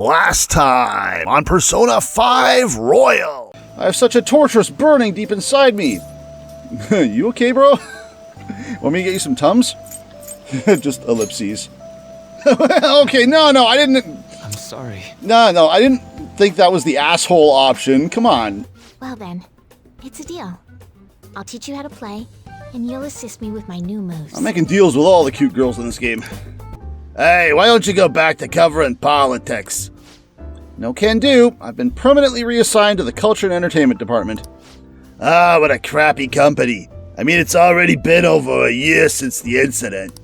Last time on Persona 5 Royal. I have such a torturous burning deep inside me. You okay, bro? Want me to get you some Tums? Just ellipses. Okay, no, I didn't... I'm sorry. No, I didn't think that was the asshole option. Come on. Well then, it's a deal. I'll teach you how to play, and you'll assist me with my new moves. I'm making deals with all the cute girls in this game. Hey, why don't you go back to covering politics? No can do. I've been permanently reassigned to the Culture and Entertainment Department. Ah, what a crappy company. I mean, it's already been over a year since the incident.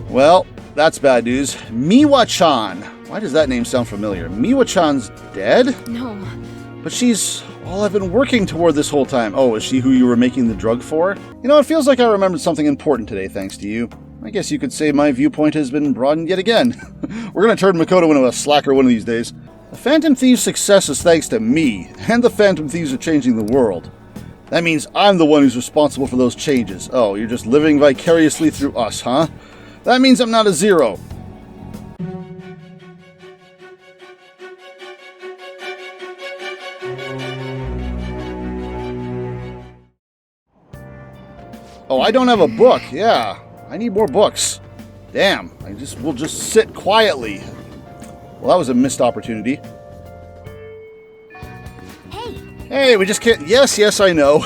Well, that's bad news. Miwa-chan. Why does that name sound familiar? Miwa-chan's dead? No. But she's all I've been working toward this whole time. Oh, is she who you were making the drug for? You know, it feels like I remembered something important today thanks to you. I guess you could say my viewpoint has been broadened yet again. We're going to turn Makoto into a slacker one of these days. The Phantom Thieves' success is thanks to me, and the Phantom Thieves are changing the world. That means I'm the one who's responsible for those changes. Oh, you're just living vicariously through us, huh? That means I'm not a zero. Oh, I don't have a book. Yeah, I need more books. Damn, we'll just sit quietly. Well, that was a missed opportunity. Hey, we just can't... Yes, I know.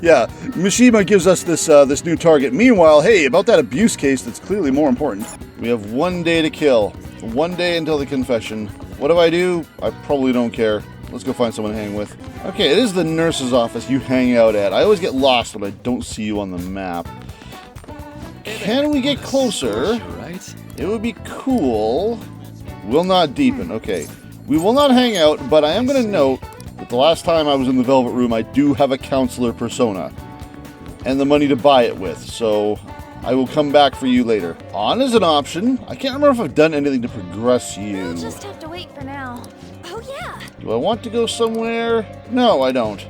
Yeah, Mishima gives us this new target. Meanwhile, hey, about that abuse case that's clearly more important. We have 1 day to kill. 1 day until the confession. What do? I probably don't care. Let's go find someone to hang with. Okay, it is the nurse's office you hang out at. I always get lost when I don't see you on the map. Can we get closer? It would be cool. Will not deepen. Okay. We will not hang out, but I am going to note that the last time I was in the Velvet Room, I do have a counselor persona. And the money to buy it with, so I will come back for you later. On is an option. I can't remember if I've done anything to progress you. We'll just have to wait for now. Oh yeah! Do I want to go somewhere? No, I don't.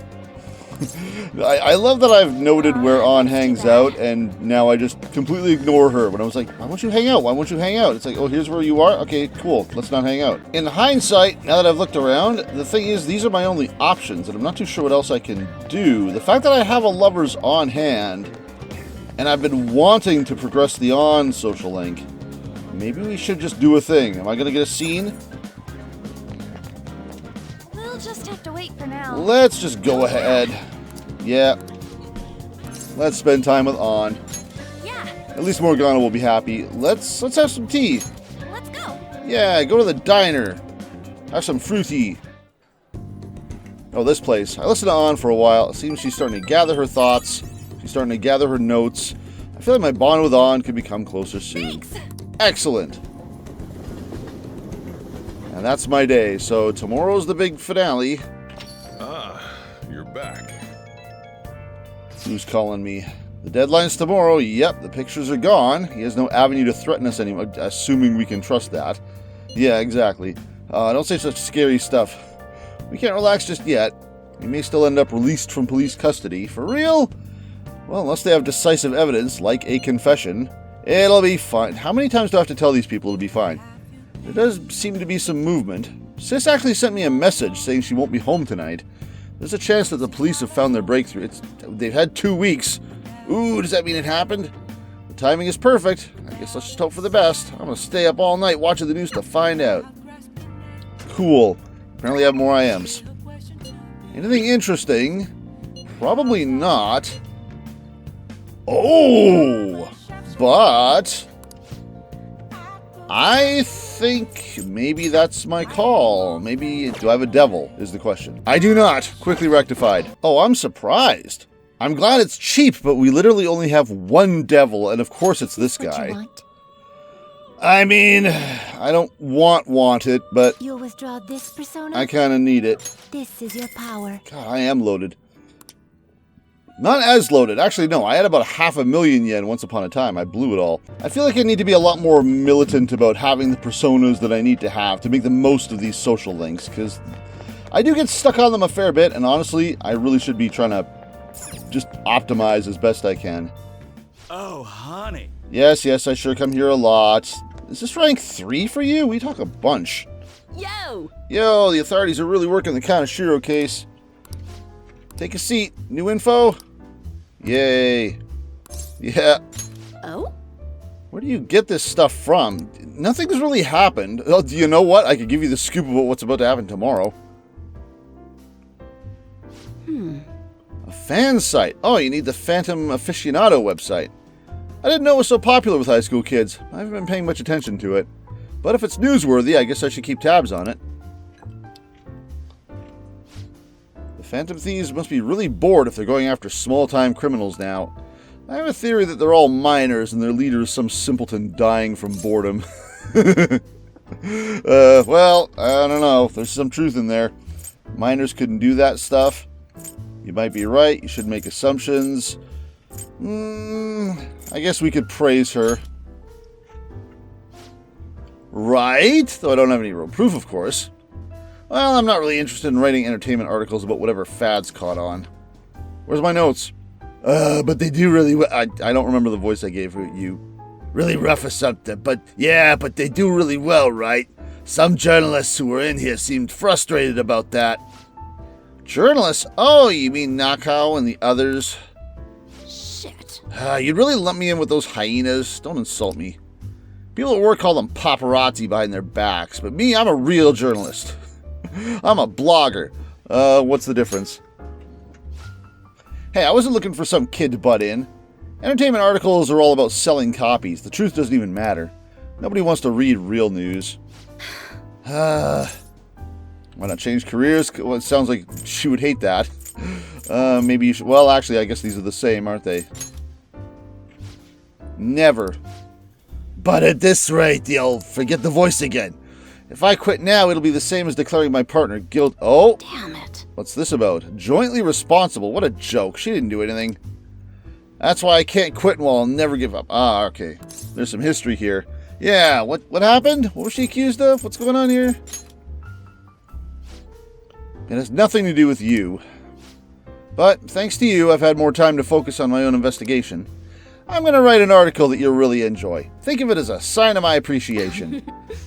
I love that I've noted where On hangs out, and now I just completely ignore her. When I was like, why won't you hang out? Why won't you hang out? It's like, oh, here's where you are? Okay, cool. Let's not hang out. In hindsight, now that I've looked around, the thing is, these are my only options, and I'm not too sure what else I can do. The fact that I have a lover's on hand, and I've been wanting to progress the On social link, maybe we should just do a thing. Am I going to get a scene? We'll just have to wait for now. Let's just go ahead. Yeah. Let's spend time with On. Yeah. At least Morgana will be happy. Let's have some tea. Let's go. Yeah, go to the diner. Have some fruity. Oh, this place. I listened to On for a while. It seems she's starting to gather her thoughts. She's starting to gather her notes. I feel like my bond with On could become closer soon. Thanks. Excellent. And that's my day. So tomorrow's the big finale. Ah, you're back. Who's calling me? The deadline's tomorrow. Yep, the pictures are gone. He has no avenue to threaten us anymore, assuming we can trust that. Yeah, exactly. Don't say such scary stuff. We can't relax just yet. We may still end up released from police custody. For real? Well, unless they have decisive evidence, like a confession, it'll be fine. How many times do I have to tell these people it'll be fine? There does seem to be some movement. Sis actually sent me a message saying she won't be home tonight. There's a chance that the police have found their breakthrough. They've had 2 weeks. Ooh, does that mean it happened? The timing is perfect. I guess let's just hope for the best. I'm going to stay up all night watching the news to find out. Cool. Apparently I have more IMs. Anything interesting? Probably not. Oh! But I think maybe that's my call. Maybe, do I have a devil, is the question. I do not. Quickly rectified. Oh, I'm surprised. I'm glad it's cheap, but we literally only have 1 devil, and of course it's this guy. What you want? I mean, I don't want it, but You'll withdraw this persona? I kind of need it. This is your power. God, I am loaded. Not as loaded. Actually, no. I had about 500,000 yen once upon a time. I blew it all. I feel like I need to be a lot more militant about having the personas that I need to have to make the most of these social links, because I do get stuck on them a fair bit, and honestly, I really should be trying to just optimize as best I can. Oh, honey. Yes, I sure come here a lot. Is this rank 3 for you? We talk a bunch. Yo! Yo, the authorities are really working the Kaneshiro case. Take a seat. New info? Yay. Yeah. Oh? Where do you get this stuff from? Nothing's really happened. Oh, do you know what? I could give you the scoop about what's about to happen tomorrow. A fan site. Oh, you need the Phantom Aficionado website. I didn't know it was so popular with high school kids. I haven't been paying much attention to it. But if it's newsworthy, I guess I should keep tabs on it. The Phantom Thieves must be really bored if they're going after small-time criminals now. I have a theory that they're all minors and their leader is some simpleton dying from boredom. Well, I don't know. There's some truth in there. Minors couldn't do that stuff. You might be right. You should make assumptions. I guess we could praise her. Right? Though I don't have any real proof, of course. Well, I'm not really interested in writing entertainment articles about whatever fads caught on. Where's my notes? But they do really well. I don't remember the voice I gave you. Really rough or something, but they do really well, right? Some journalists who were in here seemed frustrated about that. Journalists? Oh, you mean Nakao and the others? Shit. You'd really lump me in with those hyenas? Don't insult me. People at work call them paparazzi behind their backs, but me, I'm a real journalist. I'm a blogger. What's the difference? Hey, I wasn't looking for some kid to butt in. Entertainment articles are all about selling copies. The truth doesn't even matter. Nobody wants to read real news. Why not change careers? Well, it sounds like she would hate that. Maybe you should... Well, actually, I guess these are the same, aren't they? Never. But at this rate, you'll forget the voice again. If I quit now, it'll be the same as declaring my partner guilty. Oh! Damn it. What's this about? Jointly responsible. What a joke. She didn't do anything. That's why I can't quit while I'll never give up. Ah, okay. There's some history here. Yeah, what happened? What was she accused of? What's going on here? It has nothing to do with you. But thanks to you, I've had more time to focus on my own investigation. I'm going to write an article that you'll really enjoy. Think of it as a sign of my appreciation.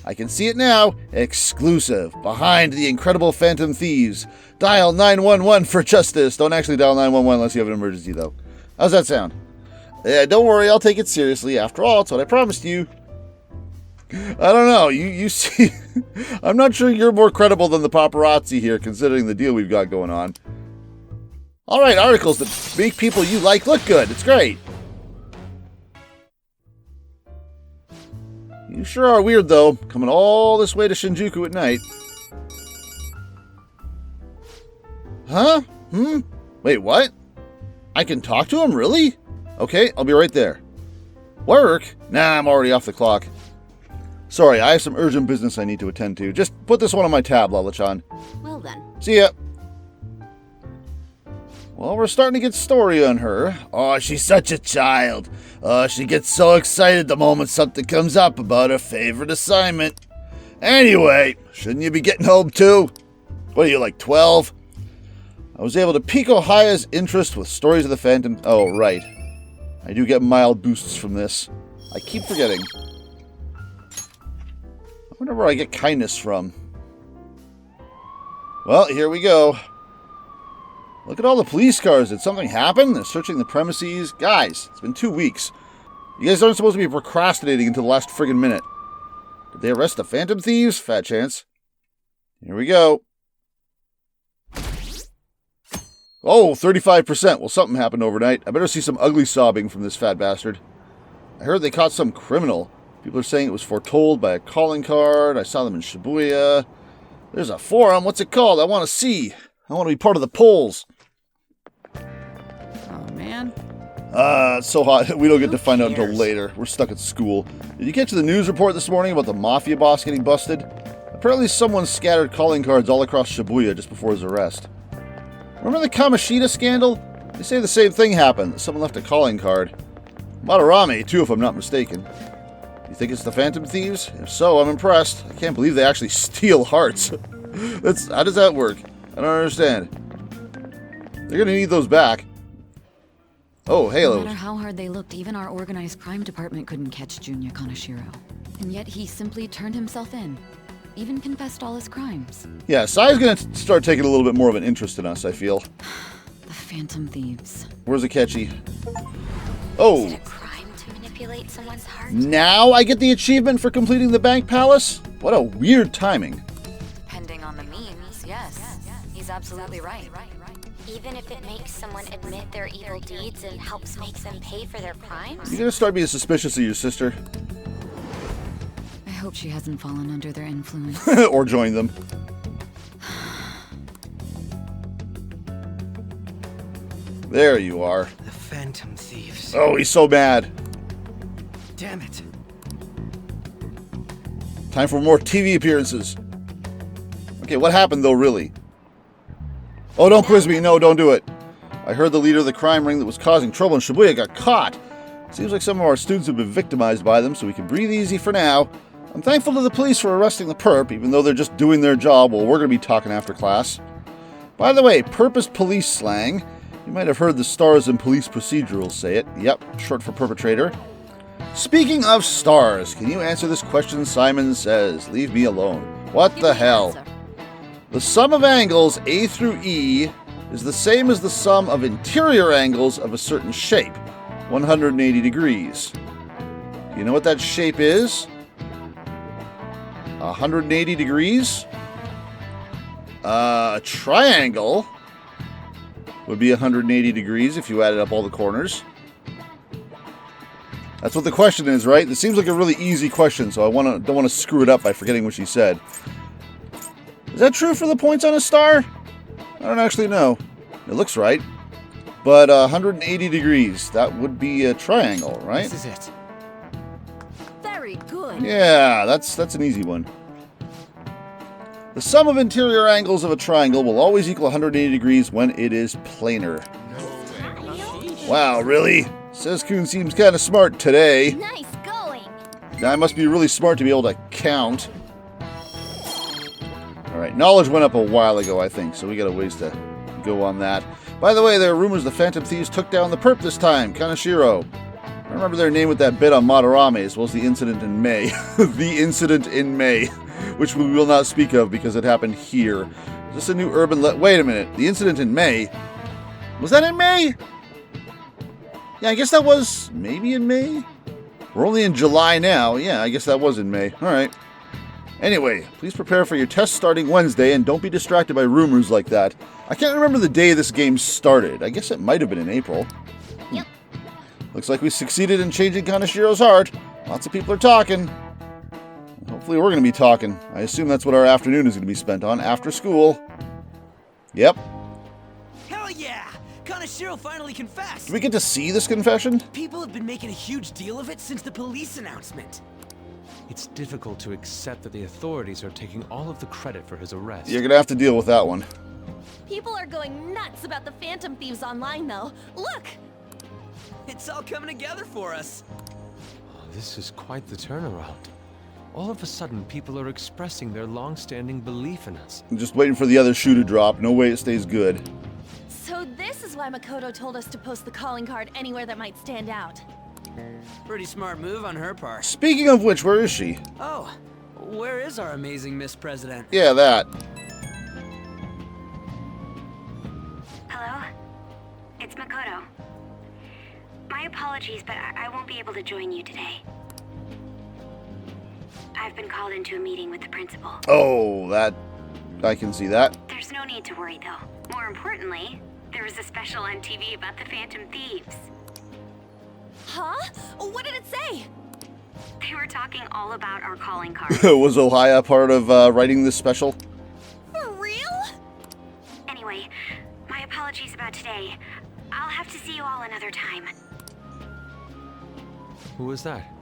I can see it now. Exclusive. Behind the incredible Phantom Thieves. Dial 911 for justice. Don't actually dial 911 unless you have an emergency, though. How's that sound? Don't worry, I'll take it seriously. After all, it's what I promised you. I don't know. You see... I'm not sure you're more credible than the paparazzi here, considering the deal we've got going on. All right, articles that make people you like look good. It's great. You sure are weird, though, coming all this way to Shinjuku at night. Huh? Wait, what? I can talk to him, really? Okay, I'll be right there. Work? Nah, I'm already off the clock. Sorry, I have some urgent business I need to attend to. Just put this one on my tab, Lala-chan. Well then. See ya. Well, we're starting to get story on her. Oh, she's such a child. Oh, she gets so excited the moment something comes up about her favorite assignment. Anyway, shouldn't you be getting home too? What are you, like 12? I was able to pique Ohaya's interest with stories of the Phantom... Oh, right. I do get mild boosts from this. I keep forgetting. I wonder where I get kindness from. Well, here we go. Look at all the police cars. Did something happen? They're searching the premises. Guys, it's been 2 weeks. You guys aren't supposed to be procrastinating until the last friggin' minute. Did they arrest the Phantom Thieves? Fat chance. Here we go. Oh, 35%. Well, something happened overnight. I better see some ugly sobbing from this fat bastard. I heard they caught some criminal. People are saying it was foretold by a calling card. I saw them in Shibuya. There's a forum. What's it called? I want to see. I want to be part of the polls. Oh, man. It's so hot. We don't get to find out until later. We're stuck at school. Did you catch the news report this morning about the mafia boss getting busted? Apparently someone scattered calling cards all across Shibuya just before his arrest. Remember the Kamishita scandal? They say the same thing happened. Someone left a calling card. Madarame, too, if I'm not mistaken. You think it's the Phantom Thieves? If so, I'm impressed. I can't believe they actually steal hearts. How does that work? I don't understand. They're gonna need those back. Oh, halos. No matter how hard they looked, even our organized crime department couldn't catch Junya Kaneshiro. And yet he simply turned himself in. Even confessed all his crimes. Yeah, Psy's gonna start taking a little bit more of an interest in us, I feel. The Phantom Thieves. Where's Akechi? Is Oh, it a crime to manipulate someone's heart? now I get the achievement for completing the Bank Palace? What a weird timing. Depending on the means, yes. He's absolutely right. Even if it makes someone admit their evil deeds and helps make them pay for their crimes? You're gonna start being suspicious of your sister. I hope she hasn't fallen under their influence. Or join them. There you are. The Phantom Thieves. Oh, he's so bad. Damn it. Time for more TV appearances. Okay, what happened though, really? Oh, don't quiz me. No, don't do it. I heard the leader of the crime ring that was causing trouble in Shibuya got caught. Seems like some of our students have been victimized by them, so we can breathe easy for now. I'm thankful to the police for arresting the perp, even though they're just doing their job while we're going to be talking after class. By the way, perp is police slang. You might have heard the stars in police procedurals say it. Yep, short for perpetrator. Speaking of stars, can you answer this question? Psy'Min Sezz. Leave me alone. What Give the me an hell? answer. The sum of angles A through E is the same as the sum of interior angles of a certain shape, 180 degrees. Do you know what that shape is? 180 degrees? A triangle would be 180 degrees if you added up all the corners. That's what the question is, right? This seems like a really easy question, so I don't want to screw it up by forgetting what she said. Is that true for the points on a star? I don't actually know. It looks right. But 180 degrees, that would be a triangle, right? This is it. Very good. Yeah, that's an easy one. The sum of interior angles of a triangle will always equal 180 degrees when it is planar. Wow, really? Sezz-kun seems kind of smart today. Nice going! I must be really smart to be able to count. Alright, knowledge went up a while ago, I think, so we got a ways to go on that. By the way, there are rumors the Phantom Thieves took down the perp this time, Kaneshiro. I remember their name with that bit on Madarame, as well as the incident in May. The incident in May, which we will not speak of because it happened here. Is this a new urban wait a minute, the incident in May? Was that in May? Yeah, I guess that was maybe in May? We're only in July now. Yeah, I guess that was in May. Alright. Anyway, please prepare for your test starting Wednesday and don't be distracted by rumors like that. I can't remember the day this game started. I guess it might have been in April. Yep. Looks like we succeeded in changing Kaneshiro's heart. Lots of people are talking. Hopefully we're going to be talking. I assume that's what our afternoon is going to be spent on, after school. Yep. Hell yeah! Kaneshiro finally confessed! Do we get to see this confession? People have been making a huge deal of it since the police announcement. It's difficult to accept that the authorities are taking all of the credit for his arrest. You're going to have to deal with that one. People are going nuts about the Phantom Thieves online, though. Look! It's all coming together for us. Oh, this is quite the turnaround. All of a sudden, people are expressing their long-standing belief in us. I'm just waiting for the other shoe to drop. No way it stays good. So this is why Makoto told us to post the calling card anywhere that might stand out. Pretty smart move on her part. Speaking of which, where is she? Oh, where is our amazing Miss President? Yeah, that. Hello? It's Makoto. My apologies, but I won't be able to join you today. I've been called into a meeting with the principal. Oh, that... I can see that. There's no need to worry, though. More importantly, there was a special on TV about the Phantom Thieves. Huh? What did it say? They were talking all about our calling card. Was Ohaya part of writing this special? For real? Anyway, my apologies about today. I'll have to see you all another time. Who was that?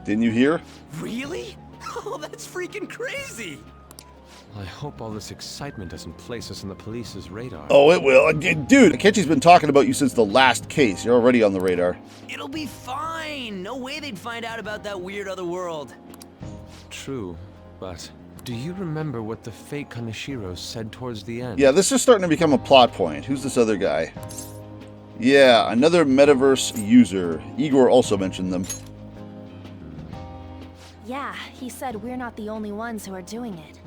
Didn't you hear? Really? Oh, that's freaking crazy! I hope all this excitement doesn't place us on the police's radar. Oh, it will. Dude, Akechi's been talking about you since the last case. You're already on the radar. It'll be fine! No way they'd find out about that weird other world. True, but do you remember what the fake Kaneshiro said towards the end? Yeah, this is starting to become a plot point. Who's this other guy? Yeah, another metaverse user. Igor also mentioned them. Yeah, he said we're not the only ones who are doing it.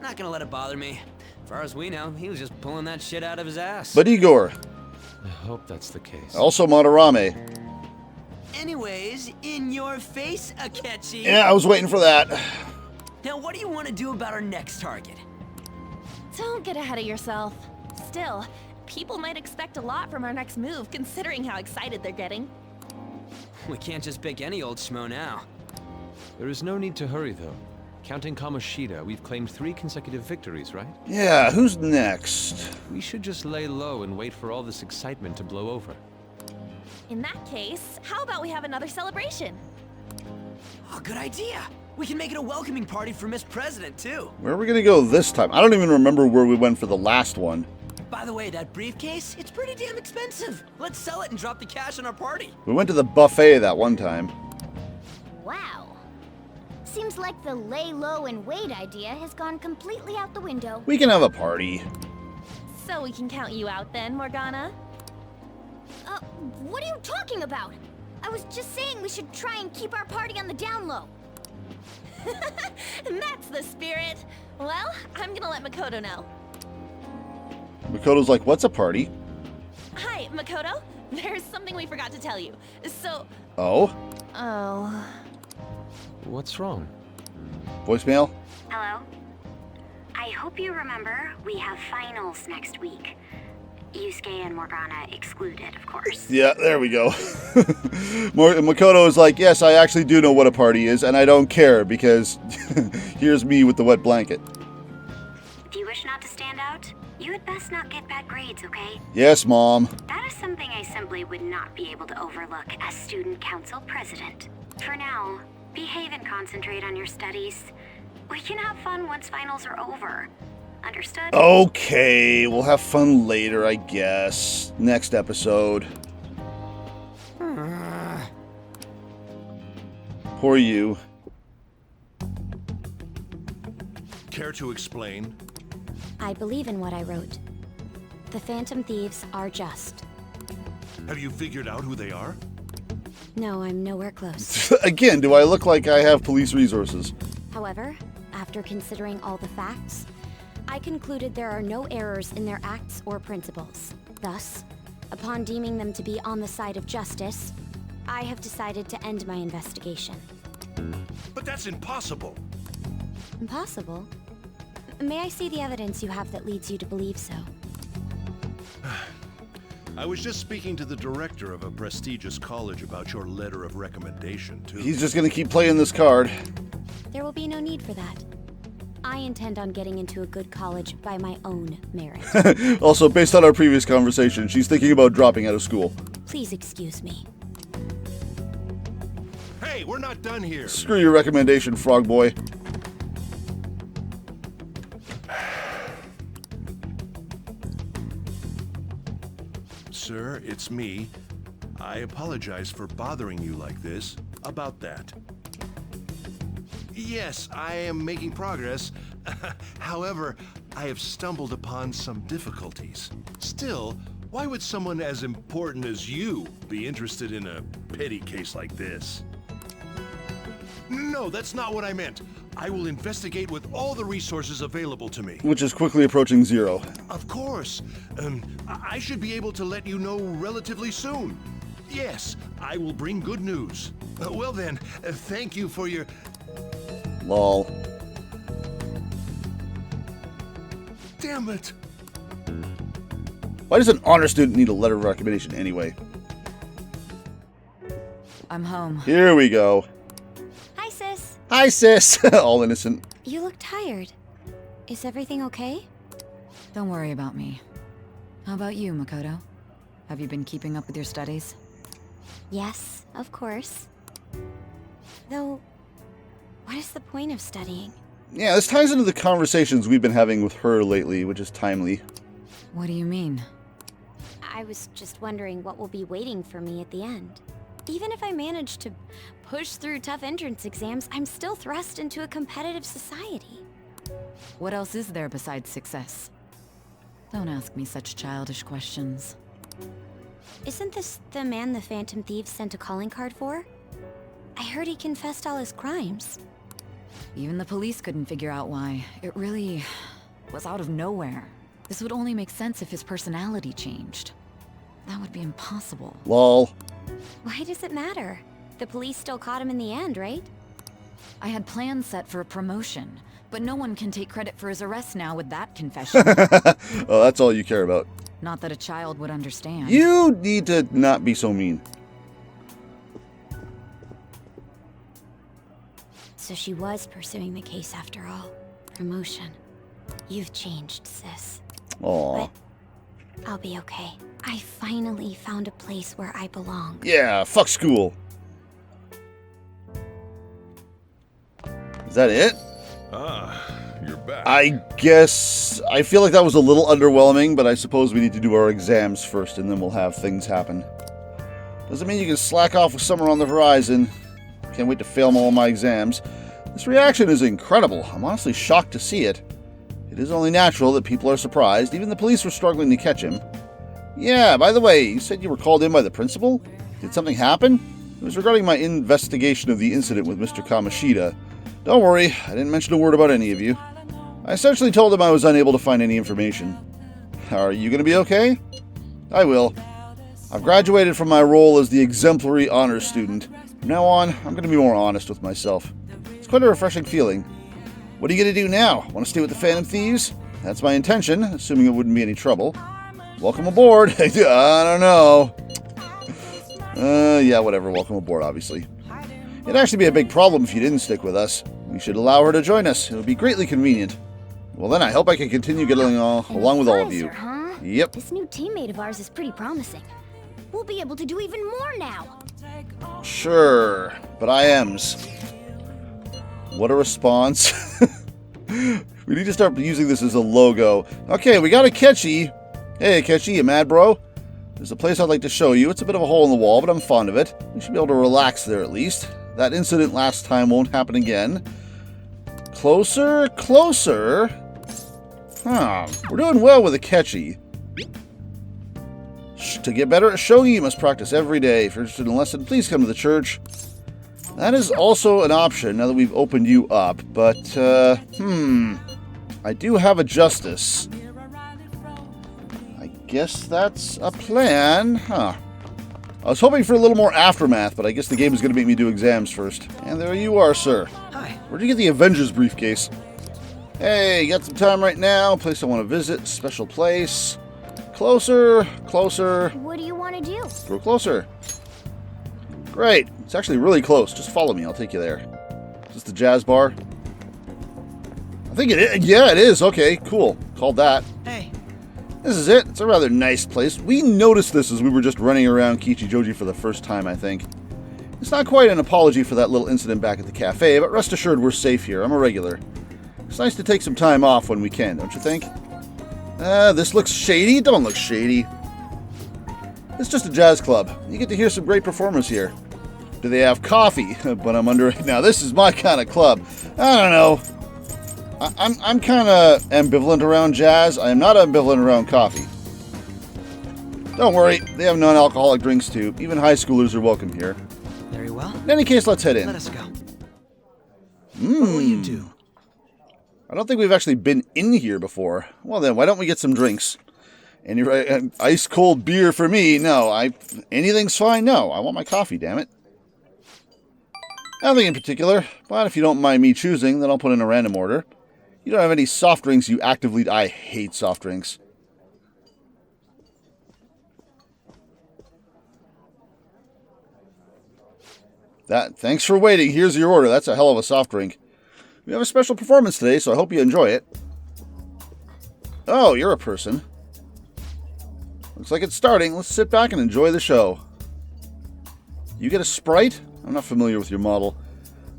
Not gonna let it bother me. As far as we know, he was just pulling that shit out of his ass. But Igor, I hope that's the case. also Madarame. Anyways, in your face, Akechi. Yeah, I was waiting for that. Now, what do you want to do about our next target? Don't get ahead of yourself. Still, people might expect a lot from our next move, considering how excited they're getting. We can't just pick any old schmo now. There is no need to hurry, though. Counting Kamoshida, we've claimed 3 consecutive victories, right? Yeah, who's next? We should just lay low and wait for all this excitement to blow over. In that case, how about we have another celebration? Oh, good idea. We can make it a welcoming party for Miss President, too. Where are we gonna go this time? I don't even remember where we went for the last one. By the way, that briefcase, it's pretty damn expensive. Let's sell it and drop the cash on our party. We went to the buffet that one time. Wow. Seems like the lay low and wait idea has gone completely out the window. We can have a party. So we can count you out then, Morgana? What are you talking about? I was just saying we should try and keep our party on the down low. That's the spirit. Well, I'm gonna let Makoto know. Makoto's like, what's a party? Hi, Makoto. There's something we forgot to tell you. So... Oh? Oh... What's wrong? Voicemail? Hello? I hope you remember we have finals next week. Yusuke and Morgana excluded, of course. Yeah, there we go. Makoto is like, yes, I actually do know what a party is, and I don't care, because here's me with the wet blanket. Do you wish not to stand out? You had best not get bad grades, okay? Yes, Mom. That is something I simply would not be able to overlook as student council president. For now, behave and concentrate on your studies. We can have fun once finals are over. Understood? Okay, we'll have fun later, I guess. Next episode. Poor you. Care to explain? I believe in what I wrote. The Phantom Thieves are just. Have you figured out who they are? No, I'm nowhere close. Again, do I look like I have police resources? However, after considering all the facts, I concluded there are no errors in their acts or principles. Thus, upon deeming them to be on the side of justice, I have decided to end my investigation. But that's impossible. Impossible? May I see the evidence you have that leads you to believe so? I was just speaking to the director of a prestigious college about your letter of recommendation, too. He's just gonna keep playing this card. There will be no need for that. I intend on getting into a good college by my own merit. Also, based on our previous conversation, she's thinking about dropping out of school. Please excuse me. Hey, we're not done here. Screw your recommendation, frog boy. Sir, it's me. I apologize for bothering you like this. About that. Yes, I am making progress. However, I have stumbled upon some difficulties. Still, why would someone as important as you be interested in a petty case like this? No, that's not what I meant. I will investigate with all the resources available to me. Which is quickly approaching 0. Of course. I should be able to let you know relatively soon. Yes, I will bring good news. Well then, thank you for your... Lol. Damn it! Why does an honor student need a letter of recommendation anyway? I'm home. Here we go. Hi, sis. Hi, sis. All innocent. You look tired. Is everything okay? Don't worry about me. How about you, Makoto? Have you been keeping up with your studies? Yes, of course. Though, what is the point of studying? Yeah, this ties into the conversations we've been having with her lately, which is timely. What do you mean? I was just wondering what will be waiting for me at the end. Even if I manage to push through tough entrance exams, I'm still thrust into a competitive society. What else is there besides success? Don't ask me such childish questions. Isn't this the man the Phantom Thieves sent a calling card for? I heard he confessed all his crimes. Even the police couldn't figure out why. It really was out of nowhere. This would only make sense if his personality changed. That would be impossible. Lol. Why does it matter? The police still caught him in the end, right? I had plans set for a promotion, but no one can take credit for his arrest now with that confession. Oh, that's all you care about. Not that a child would understand. You need to not be so mean. So she was pursuing the case after all. Promotion. You've changed, sis. Aw. But I'll be okay. I finally found a place where I belong. Yeah, fuck school. Is that it? You're back. I guess... I feel like that was a little underwhelming, but I suppose we need to do our exams first, and then we'll have things happen. Doesn't mean you can slack off with summer on the horizon. Can't wait to fail all my exams. This reaction is incredible. I'm honestly shocked to see it. It is only natural that people are surprised. Even the police were struggling to catch him. Yeah, by the way, you said you were called in by the principal? Did something happen? It was regarding my investigation of the incident with Mr. Kamoshida. Don't worry, I didn't mention a word about any of you. I essentially told him I was unable to find any information. Are you going to be okay? I will. I've graduated from my role as the exemplary honors student. From now on, I'm going to be more honest with myself. It's quite a refreshing feeling. What are you going to do now? Want to stay with the Phantom Thieves? That's my intention, assuming it wouldn't be any trouble. Welcome aboard. I don't know. Yeah, whatever. Welcome aboard, obviously. It'd actually be a big problem if you didn't stick with us. We should allow her to join us. It would be greatly convenient. Well, then I hope I can continue getting along with all of you. Huh? Yep. This new teammate of ours is pretty promising. We'll be able to do even more now. Sure, but I am's. What a response. We need to start using this as a logo. Okay, we got a Ketchy. Hey, Ketchy, you mad, bro? There's a place I'd like to show you. It's a bit of a hole in the wall, but I'm fond of it. We should be able to relax there at least. That incident last time won't happen again. Closer, closer. Huh, we're doing well with a Ketchy. To get better at shogi, you must practice every day. If you're interested in a lesson, please come to the church. That is also an option now that we've opened you up, but, I do have a justice. I guess that's a plan, huh? I was hoping for a little more aftermath, but I guess the game is going to make me do exams first. And there you are, sir. Hi. Where'd you get the Avengers briefcase? Hey, you got some time right now? Place I want to visit, special place. Closer, closer. What do you want to do? Go closer. Great. It's actually really close. Just follow me. I'll take you there. Is this the jazz bar? I think it is. Yeah, it is. Okay, cool. Called that. Hey. This is it. It's a rather nice place. We noticed this as we were just running around Kichijoji for the first time, I think. It's not quite an apology for that little incident back at the cafe, but rest assured we're safe here. I'm a regular. It's nice to take some time off when we can, don't you think? This looks shady. Don't look shady. It's just a jazz club. You get to hear some great performers here. Do they have coffee? But I'm under it now. This is my kind of club. I don't know. I'm kind of ambivalent around jazz. I am not ambivalent around coffee. Don't worry. They have non-alcoholic drinks too. Even high schoolers are welcome here. Very well. In any case, let's head in. Let us go. What will you do? I don't think we've actually been in here before. Well then, why don't we get some drinks? Any ice cold beer for me? No, anything's fine. No, I want my coffee, damn it. Nothing in particular, but if you don't mind me choosing, then I'll put in a random order. You don't have any soft drinks you actively... I hate soft drinks. Thanks for waiting. Here's your order. That's a hell of a soft drink. We have a special performance today, so I hope you enjoy it. Oh, you're a person. Looks like it's starting. Let's sit back and enjoy the show. You get a Sprite? I'm not familiar with your model.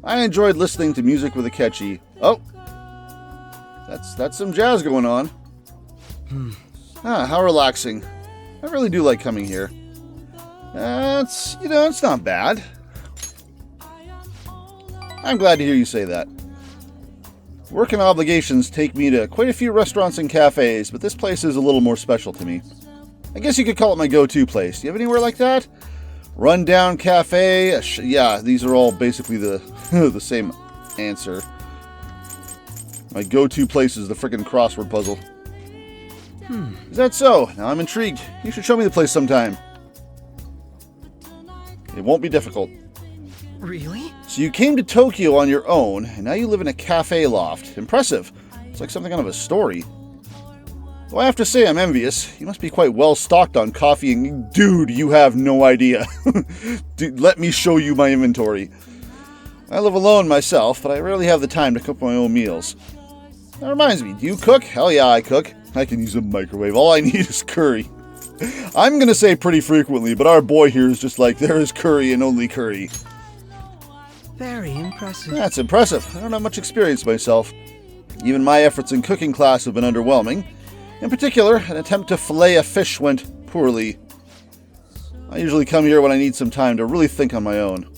I enjoyed listening to music with a Ketchy. Oh! That's some jazz going on. How relaxing. I really do like coming here. It's not bad. I'm glad to hear you say that. Work and obligations take me to quite a few restaurants and cafes, but this place is a little more special to me. I guess you could call it my go-to place. Do you have anywhere like that? Rundown Cafe. Yeah, these are all basically the the same answer. My go-to place is the frickin' crossword puzzle. Is that so? Now I'm intrigued. You should show me the place sometime. It won't be difficult. Really? So you came to Tokyo on your own, and now you live in a cafe loft. Impressive. It's like something out of a story. Well, I have to say I'm envious. You must be quite well stocked on coffee and... Dude, you have no idea. Dude, let me show you my inventory. I live alone myself, but I rarely have the time to cook my own meals. That reminds me, do you cook? Hell yeah, I cook. I can use a microwave. All I need is curry. I'm gonna say pretty frequently, but our boy here is just like, there is curry and only curry. Very impressive. That's impressive. I don't have much experience myself. Even my efforts in cooking class have been underwhelming. In particular, an attempt to fillet a fish went poorly. I usually come here when I need some time to really think on my own.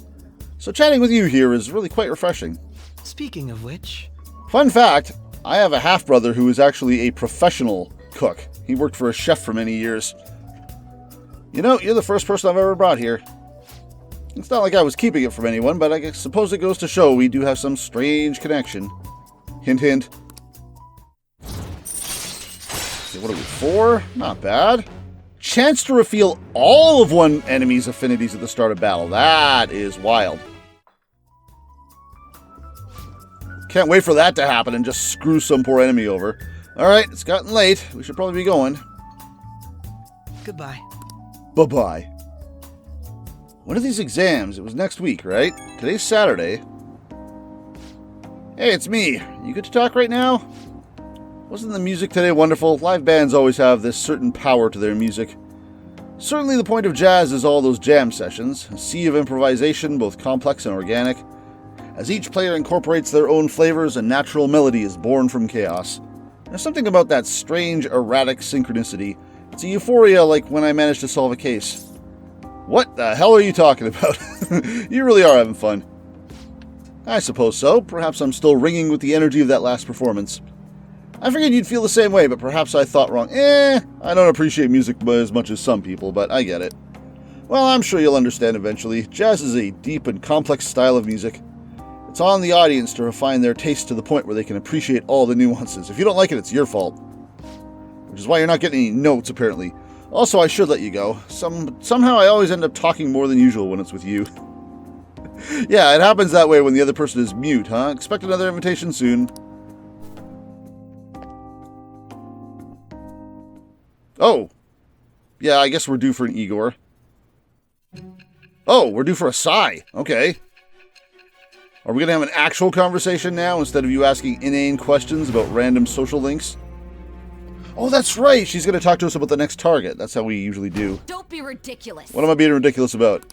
So chatting with you here is really quite refreshing. Speaking of which... Fun fact, I have a half-brother who is actually a professional cook. He worked for a chef for many years. You know, you're the first person I've ever brought here. It's not like I was keeping it from anyone, but I suppose it goes to show we do have some strange connection. Hint, hint. Okay, what are we, 4? Not bad. Chance to reveal all of one enemy's affinities at the start of battle. That is wild. Can't wait for that to happen and just screw some poor enemy over. Alright, it's gotten late. We should probably be going. Goodbye. Bye-bye. When are these exams? It was next week, right? Today's Saturday. Hey, it's me. You good to talk right now? Wasn't the music today wonderful? Live bands always have this certain power to their music. Certainly the point of jazz is all those jam sessions, a sea of improvisation, both complex and organic. As each player incorporates their own flavors, a natural melody is born from chaos. There's something about that strange, erratic synchronicity. It's a euphoria like when I manage to solve a case. What the hell are you talking about? You really are having fun. I suppose so. Perhaps I'm still ringing with the energy of that last performance. I figured you'd feel the same way, but perhaps I thought wrong. I don't appreciate music as much as some people, but I get it. Well, I'm sure you'll understand eventually. Jazz is a deep and complex style of music. It's on the audience to refine their taste to the point where they can appreciate all the nuances. If you don't like it, it's your fault. Which is why you're not getting any notes, apparently. Also, I should let you go. Somehow I always end up talking more than usual when it's with you. Yeah, it happens that way when the other person is mute, huh? Expect another invitation soon. Oh. Yeah, I guess we're due for an Igor. Oh, we're due for a Psy. Okay. Are we going to have an actual conversation now instead of you asking inane questions about random social links? Oh, that's right. She's going to talk to us about the next target. That's how we usually do. Don't be ridiculous. What am I being ridiculous about?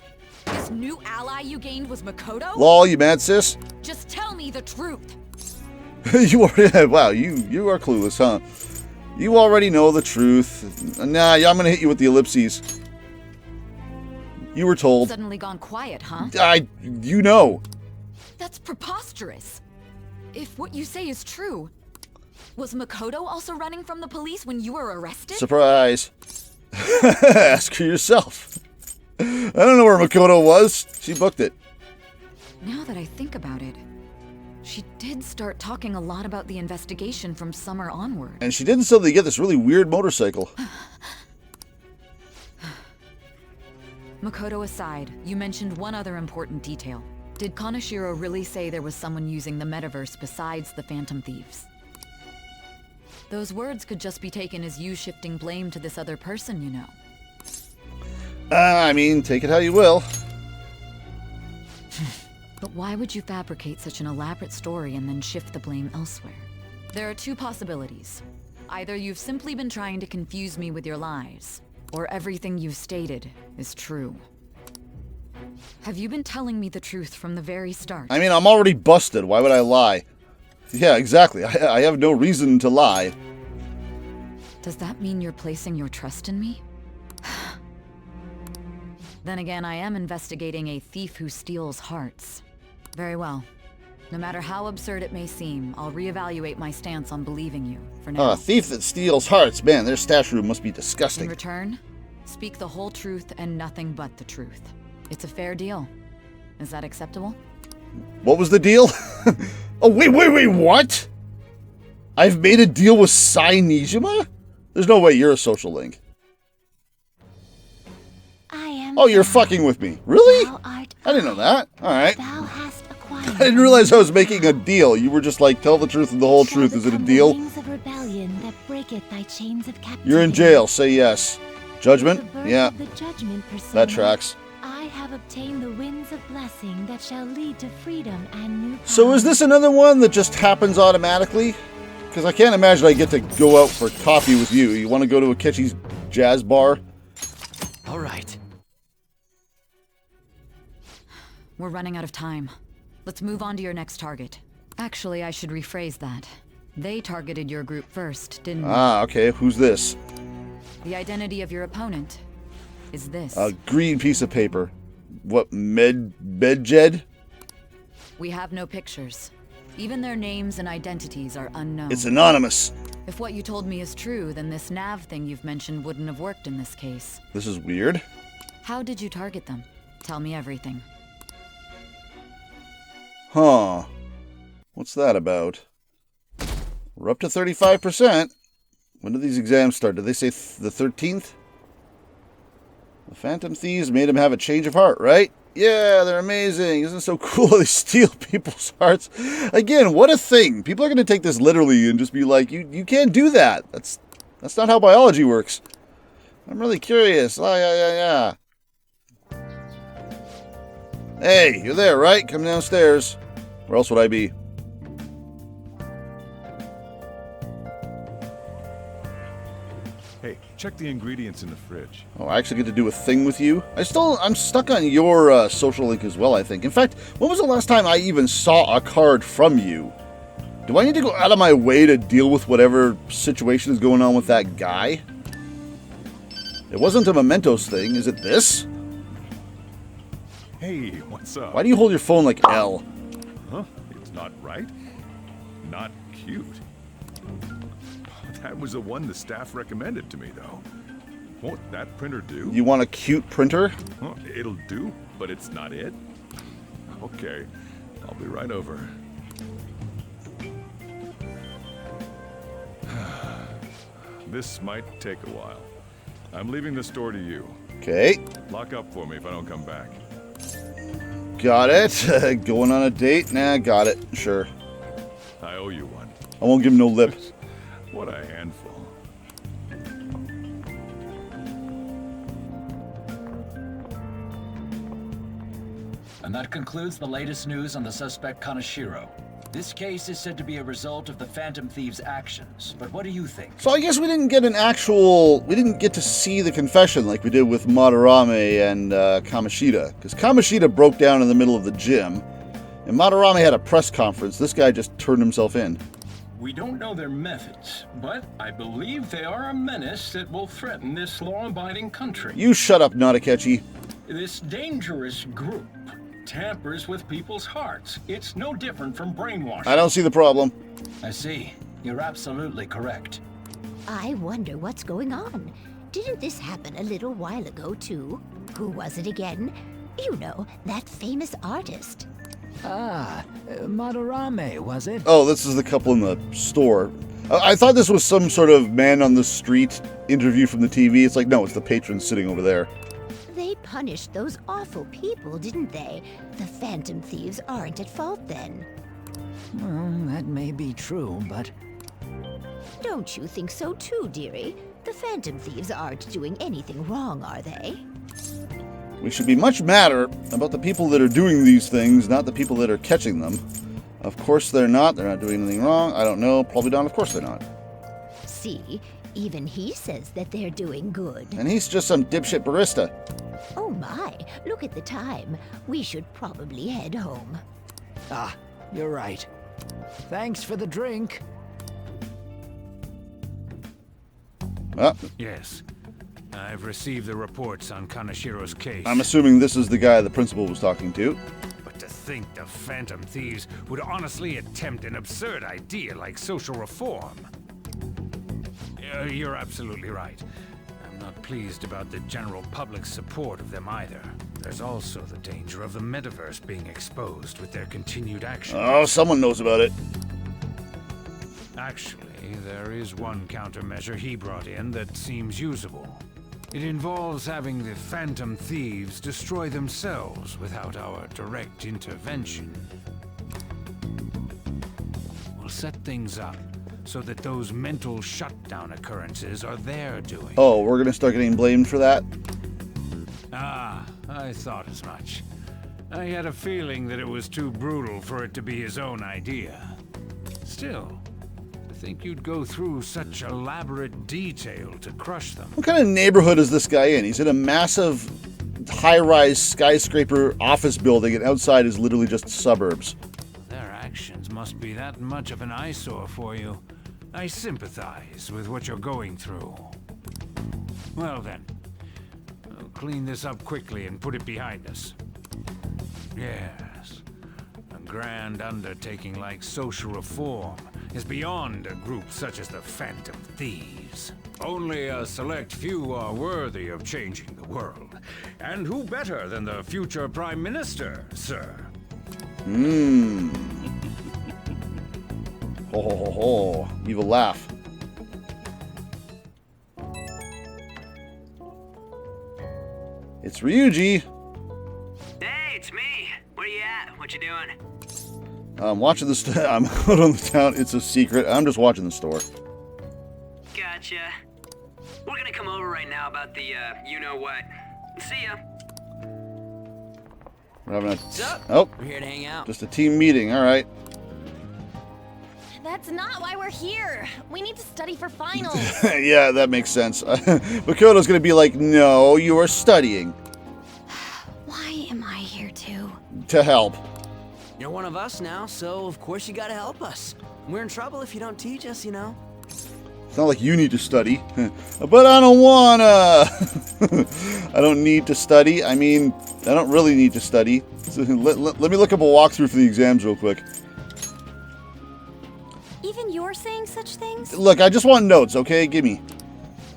This new ally you gained was Makoto? Lol, you mad, sis? Just tell me the truth. You already... Wow, you are clueless, huh? You already know the truth. Nah, I'm going to hit you with the ellipses. You were told. Suddenly gone quiet, huh? You know. That's preposterous. If what you say is true, was Makoto also running from the police when you were arrested? Surprise. Ask her yourself. I don't know where Makoto was. She booked it. Now that I think about it, she did start talking a lot about the investigation from summer onward. And she didn't suddenly get this really weird motorcycle. Makoto aside, you mentioned one other important detail. Did Kaneshiro really say there was someone using the metaverse besides the Phantom Thieves? Those words could just be taken as you shifting blame to this other person, you know. I mean, take it how you will. But why would you fabricate such an elaborate story and then shift the blame elsewhere? There are two possibilities. Either you've simply been trying to confuse me with your lies, or everything you've stated is true. Have you been telling me the truth from the very start? I mean, I'm already busted. Why would I lie? Yeah, exactly. I have no reason to lie. Does that mean you're placing your trust in me? Then again, I am investigating a thief who steals hearts. Very well. No matter how absurd it may seem, I'll reevaluate my stance on believing you, for now. A thief that steals hearts. Man, their stash room must be disgusting. In return, speak the whole truth and nothing but the truth. It's a fair deal. Is that acceptable? What was the deal? Oh, wait, what? I've made a deal with Psy'Min? There's no way you're a social link. I am. Oh, you're fucking with me. Really? Thou art I didn't know that. Alright. Thou hast acquired. I didn't realize I was making a deal. You were just like, tell the truth and the whole truth. Is it a deal? Wings of rebellion that breaketh thy chains of captivity. You're in jail. Say yes. Judgment? The birth Yeah. of the judgment, Persona. That tracks. I have obtained the winds of blessing that shall lead to freedom and new power. So is this another one that just happens automatically? Because I can't imagine I get to go out for coffee with you. You want to go to Akechi's jazz bar? All right. We're running out of time. Let's move on to your next target. Actually, I should rephrase that. They targeted your group first, didn't they? Ah, okay. Who's this? The identity of your opponent is this. A green piece of paper. What, Medjed? We have no pictures. Even their names and identities are unknown. It's anonymous. If what you told me is true, then this nav thing you've mentioned wouldn't have worked in this case. This is weird. How did you target them? Tell me everything. Huh. What's that about? We're up to 35%. When do these exams start? Did they say the 13th? The Phantom Thieves made him have a change of heart, right? Yeah, they're amazing. Isn't it so cool they steal people's hearts? Again, what a thing. People are going to take this literally and just be like, you can't do that. That's not how biology works. I'm really curious. Yeah. Hey, you're there, right? Come downstairs. Where else would I be? Hey, check the ingredients in the fridge. Oh, I actually get to do a thing with you? I'm stuck on your social link as well, I think. In fact, when was the last time I even saw a card from you? Do I need to go out of my way to deal with whatever situation is going on with that guy? It wasn't a Mementos thing. Is it this? Hey, what's up? Why do you hold your phone like L? Huh? It's not right. Not cute. That was the one the staff recommended to me, though. Won't that printer do? You want a cute printer? Huh, it'll do, but it's not it. Okay, I'll be right over. This might take a while. I'm leaving the store to you. Okay. Lock up for me if I don't come back. Got it. Going on a date? Nah, got it. Sure. I owe you one. I won't give him no lip. What a handful. And that concludes the latest news on the suspect Kaneshiro. This case is said to be a result of the Phantom Thieves' actions, but what do you think? So I guess we didn't get we didn't get to see the confession like we did with Madarame and Kamoshida. Because Kamoshida broke down in the middle of the gym, and Madarame had a press conference. This guy just turned himself in. We don't know their methods, but I believe they are a menace that will threaten this law-abiding country. You shut up, Natakechi. This dangerous group tampers with people's hearts. It's no different from brainwashing. I don't see the problem. I see. You're absolutely correct. I wonder what's going on. Didn't this happen a little while ago, too? Who was it again? You know, that famous artist. Ah, Madarame, was it? Oh, this is the couple in the store. I thought this was some sort of man on the street interview from the TV. It's like, no, it's the patron sitting over there. They punished those awful people, didn't they? The Phantom Thieves aren't at fault then. Well, that may be true, but... Don't you think so too, dearie? The Phantom Thieves aren't doing anything wrong, are they? We should be much madder about the people that are doing these things, not the people that are catching them. Of course they're not. They're not doing anything wrong. I don't know. Probably not. Of course they're not. See, even he says that they're doing good. And he's just some dipshit barista. Oh my, look at the time. We should probably head home. Ah, you're right. Thanks for the drink. Yes. I've received the reports on Kaneshiro's case. I'm assuming this is the guy the principal was talking to. But to think the Phantom Thieves would honestly attempt an absurd idea like social reform. You're absolutely right. I'm not pleased about the general public's support of them either. There's also the danger of the metaverse being exposed with their continued action. Oh, someone knows about it. Actually, there is one countermeasure he brought in that seems usable. It involves having the Phantom Thieves destroy themselves without our direct intervention. We'll set things up so that those mental shutdown occurrences are their doing. Oh, we're gonna start getting blamed for that? Ah, I thought as much. I had a feeling that it was too brutal for it to be his own idea. Still, to think you'd go through such elaborate detail to crush them. What kind of neighborhood is this guy in? He's in a massive high-rise skyscraper office building, and outside is literally just suburbs. Their actions must be that much of an eyesore for you. I sympathize with what you're going through. Well then, I'll clean this up quickly and put it behind us. Yes, a grand undertaking like social reform is beyond a group such as the Phantom Thieves. Only a select few are worthy of changing the world. And who better than the future Prime Minister, sir? Ho ho ho ho. Evil laugh. It's Ryuji. Hey, it's me. Where you at? What you doing? I'm watching the I'm out on the town. It's a secret. I'm just watching the store. Gotcha. We're gonna come over right now about the, you-know-what. See ya. We're having What's up? Oh. We're here to hang out. Just a team meeting. All right. That's not why we're here. We need to study for finals. Yeah, that makes sense. Makoto's gonna be like, no, you are studying. Why am I here too? To help. You're one of us now, so of course you gotta help us. We're in trouble if you don't teach us, you know. It's not like you need to study. But I don't wanna. I don't need to study. I mean, I don't really need to study. So let me look up a walkthrough for the exams real quick. Even you're saying such things? Look, I just want notes, okay? Gimme.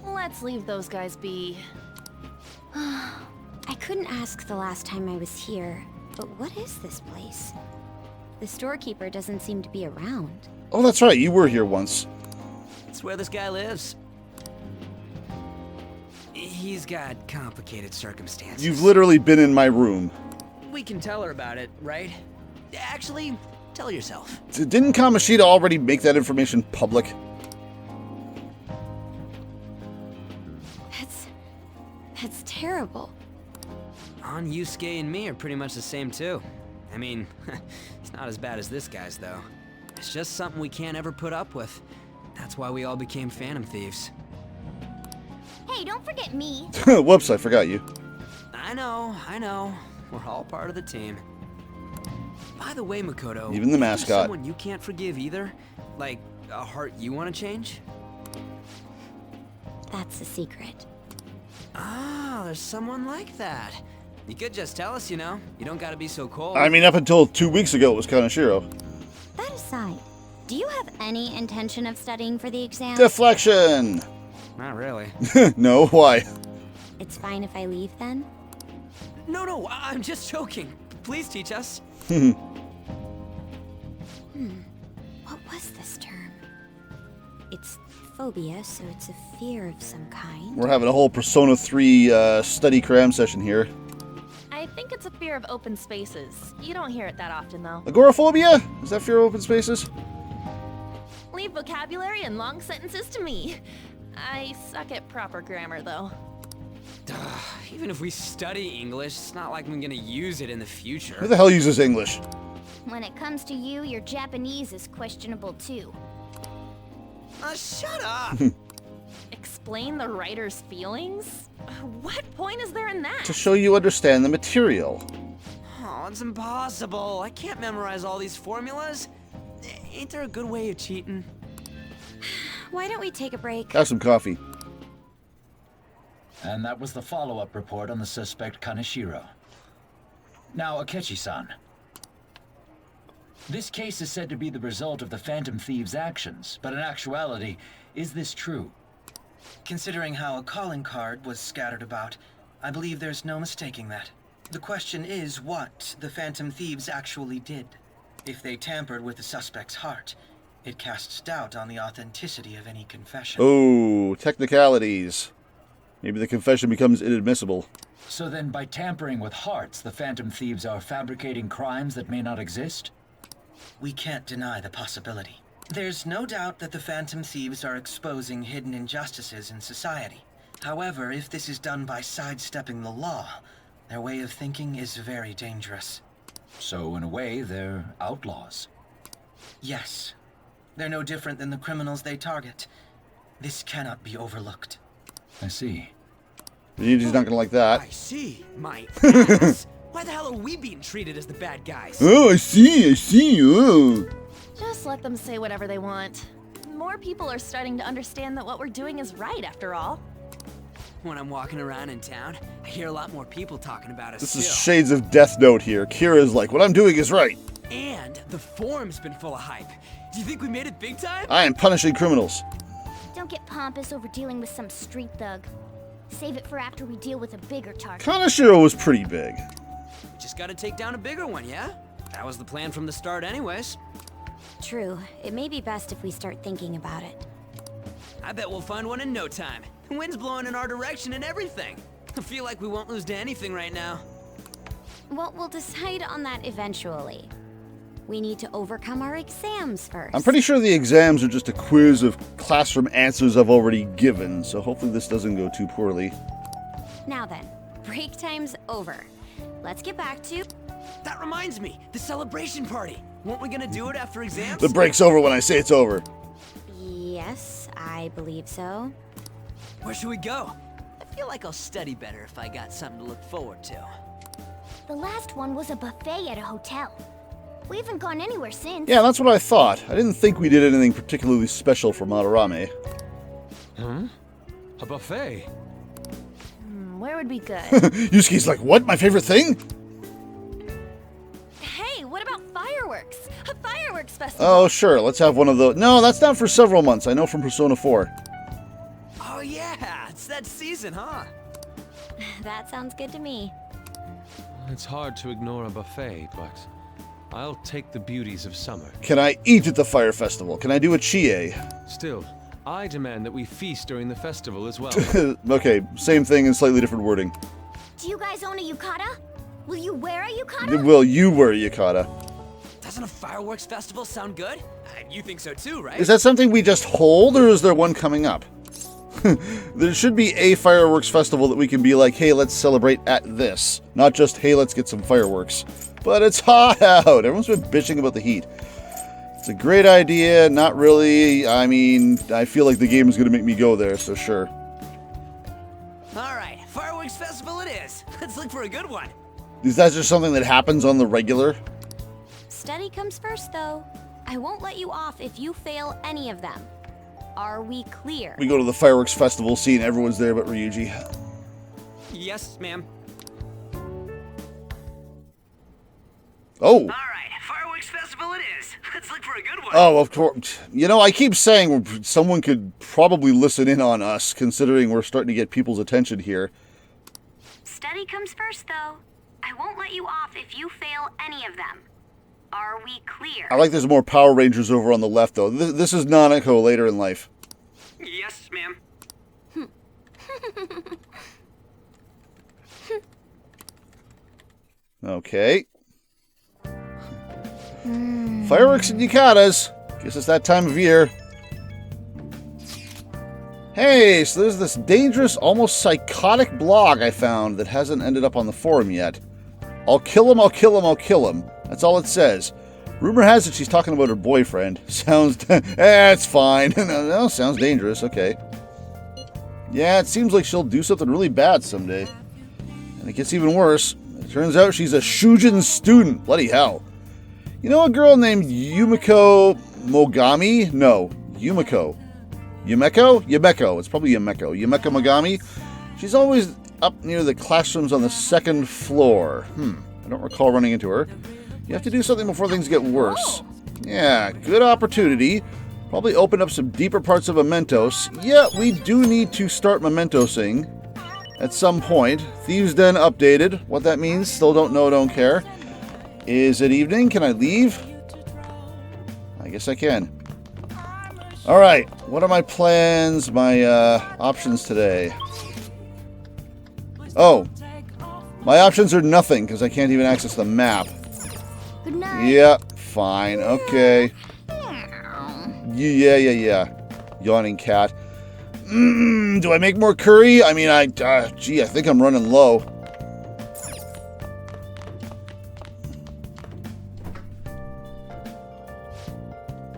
Let's leave those guys be. I couldn't ask the last time I was here, but what is this place? The storekeeper doesn't seem to be around. Oh, that's right. You were here once. That's where this guy lives. He's got complicated circumstances. You've literally been in my room. We can tell her about it, right? Actually, tell yourself. Didn't Kamoshida already make that information public? That's terrible. On Yusuke and me are pretty much the same too. I mean, it's not as bad as this guy's though. It's just something we can't ever put up with. That's why we all became Phantom Thieves. Hey, don't forget me. Whoops, I forgot you. I know. We're all part of the team. By the way, Makoto, Even the is there mascot. someone you can't forgive either? Like a heart you want to change? That's a secret. Ah, there's someone like that. You could just tell us, you know. You don't gotta be so cold. I mean, up until 2 weeks ago, it was Kaneshiro. That aside, do you have any intention of studying for the exam? Deflection! Not really. No, why? It's fine if I leave then? No, I'm just joking. Please teach us. What was this term? It's phobia, so it's a fear of some kind. We're having a whole Persona 3 study cram session here. I think it's a fear of open spaces. You don't hear it that often, though. Agoraphobia? Is that fear of open spaces? Leave vocabulary and long sentences to me. I suck at proper grammar, though. Even if we study English, it's not like I'm gonna use it in the future. Who the hell uses English? When it comes to you, your Japanese is questionable too. Shut up! Explain the writer's feelings? What point is there in that? To show you understand the material. Oh, it's impossible. I can't memorize all these formulas. Ain't there a good way of cheating? Why don't we take a break? Have some coffee. And that was the follow-up report on the suspect Kaneshiro. Now, Akechi-san. This case is said to be the result of the Phantom Thieves' actions, but in actuality, is this true? Considering how a calling card was scattered about, I believe there's no mistaking that. The question is what the Phantom Thieves actually did. If they tampered with the suspect's heart, it casts doubt on the authenticity of any confession. Oh, technicalities. Maybe the confession becomes inadmissible. So then by tampering with hearts, the Phantom Thieves are fabricating crimes that may not exist? We can't deny the possibility. There's no doubt that the Phantom Thieves are exposing hidden injustices in society. However, if this is done by sidestepping the law, their way of thinking is very dangerous. So in a way, they're outlaws. Yes. They're no different than the criminals they target. This cannot be overlooked. I see. Ryuji's not gonna like that. I see, my ass. Why the hell are we being treated as the bad guys? Oh, I see, oh. Just let them say whatever they want. More people are starting to understand that what we're doing is right, after all. When I'm walking around in town, I hear a lot more people talking about us. This is shades of Death Note here. Kira's like, what I'm doing is right. And the forum's been full of hype. Do you think we made it big time? I am punishing criminals. Don't get pompous over dealing with some street thug. Save it for after we deal with a bigger target. Kaneshiro was pretty big. Just gotta take down a bigger one, yeah? That was the plan from the start anyways. True. It may be best if we start thinking about it. I bet we'll find one in no time. The wind's blowing in our direction and everything. I feel like we won't lose to anything right now. Well, we'll decide on that eventually. We need to overcome our exams first. I'm pretty sure the exams are just a quiz of classroom answers I've already given, so hopefully this doesn't go too poorly. Now then, break time's over. Let's get back to... That reminds me, the celebration party. Weren't we gonna do it after exams? The break's over when I say it's over. Yes, I believe so. Where should we go? I feel like I'll study better if I got something to look forward to. The last one was a buffet at a hotel. We haven't gone anywhere since. Yeah, that's what I thought. I didn't think we did anything particularly special for Madarame. Huh? A buffet? Where would be good? Yusuke's like, what? My favorite thing? Hey, what about fireworks? A fireworks festival. Oh, sure. Let's have one of those. No, that's not for several months. I know from Persona 4. Oh yeah, it's that season, huh? That sounds good to me. It's hard to ignore a buffet, but I'll take the beauties of summer. Can I eat at the fire festival? Can I do a chie? Still, I demand that we feast during the festival as well. Okay, same thing in slightly different wording. Do you guys own a yukata? Will you wear a yukata? Will you wear a yukata? Doesn't a fireworks festival sound good? You think so too, right? Is that something we just hold, or is there one coming up? There should be a fireworks festival that we can be like, hey, let's celebrate at this. Not just, hey, let's get some fireworks. But it's hot out. Everyone's been bitching about the heat. It's a great idea. Not really. I mean, I feel like the game is going to make me go there, so sure. All right, fireworks festival it is. Let's look for a good one. Is that just something that happens on the regular? Study comes first, though. I won't let you off if you fail any of them. Are we clear? We go to the fireworks festival scene. Everyone's there but Ryuji. Yes, ma'am. Oh. All right, fireworks festival it is. Let's look for a good one. Oh, of course. You know, I keep saying someone could probably listen in on us, considering we're starting to get people's attention here. Study comes first, though. I won't let you off if you fail any of them. Are we clear? I like there's more Power Rangers over on the left, though. This is Nanako later in life. Yes, ma'am. Okay. Fireworks and yukatas. Guess it's that time of year. Hey, so there's this dangerous, almost psychotic blog I found that hasn't ended up on the forum yet. I'll kill him, I'll kill him, I'll kill him. That's all it says. Rumor has it she's talking about her boyfriend. Sounds... it's fine. No, sounds dangerous. Okay. Yeah, it seems like she'll do something really bad someday. And it gets even worse. It turns out she's a Shujin student. Bloody hell. You know a girl named Yumiko Mogami? No, Yumiko. Yumeko? Yumeko. It's probably Yumeko. Yumeko Mogami? She's always up near the classrooms on the second floor. I don't recall running into her. You have to do something before things get worse. Yeah, good opportunity. Probably open up some deeper parts of Mementos. Yeah, we do need to start Mementosing. at some point. Thieves' Den updated. What that means, still don't know, don't care. Is it evening? Can I leave? I guess I can. Alright, what are my plans, my options today? Oh, my options are nothing because I can't even access the map. Good night. Yep, fine, okay. Yeah. Yawning cat. Do I make more curry? I mean, gee, I think I'm running low.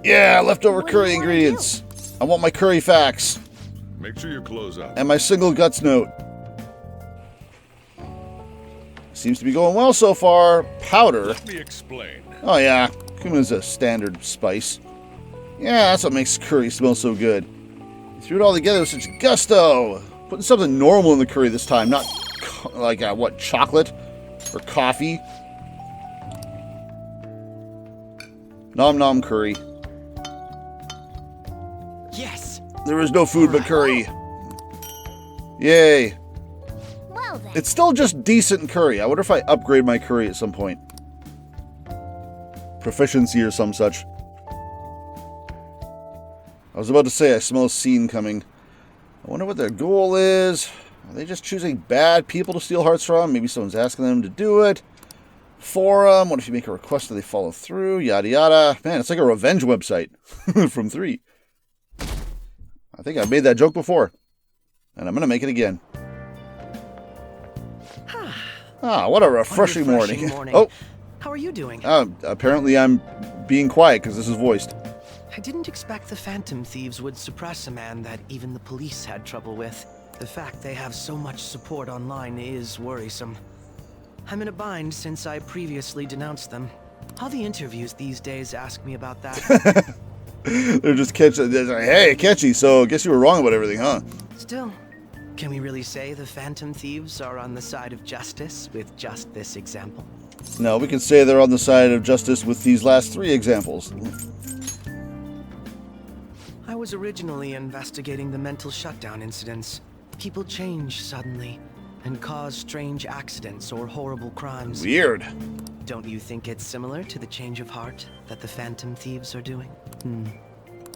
Yeah, leftover curry ingredients. I want my curry facts. Make sure you close up. And my single guts note. Seems to be going well so far. Powder. Let me explain. Oh yeah, cumin's a standard spice. Yeah, that's what makes curry smell so good. You threw it all together with such gusto. Putting something normal in the curry this time, not like, what, chocolate? Or coffee? Nom nom curry. Yes! There is no food but curry. Yay. Well then. It's still just decent curry. I wonder if I upgrade my curry at some point. Proficiency or some such. I was about to say I smell a scene coming. I wonder what their goal is. Are they just choosing bad people to steal hearts from? Maybe someone's asking them to do it. Forum. What if you make a request and they follow through? Yada yada. Man, it's like a revenge website from 3. I think I've made that joke before. And I'm going to make it again. What a refreshing morning. Oh. How are you doing? Apparently I'm being quiet because this is voiced. I didn't expect the Phantom Thieves would suppress a man that even the police had trouble with. The fact they have so much support online is worrisome. I'm in a bind since I previously denounced them. All the interviews these days ask me about that. They're just catchy. They're like, hey, catchy, so I guess you were wrong about everything, huh? Still, can we really say the Phantom Thieves are on the side of justice with just this example? No, we can say they're on the side of justice with these last 3 examples. I was originally investigating the mental shutdown incidents. People change suddenly and cause strange accidents or horrible crimes. Weird. Don't you think it's similar to the change of heart that the Phantom Thieves are doing?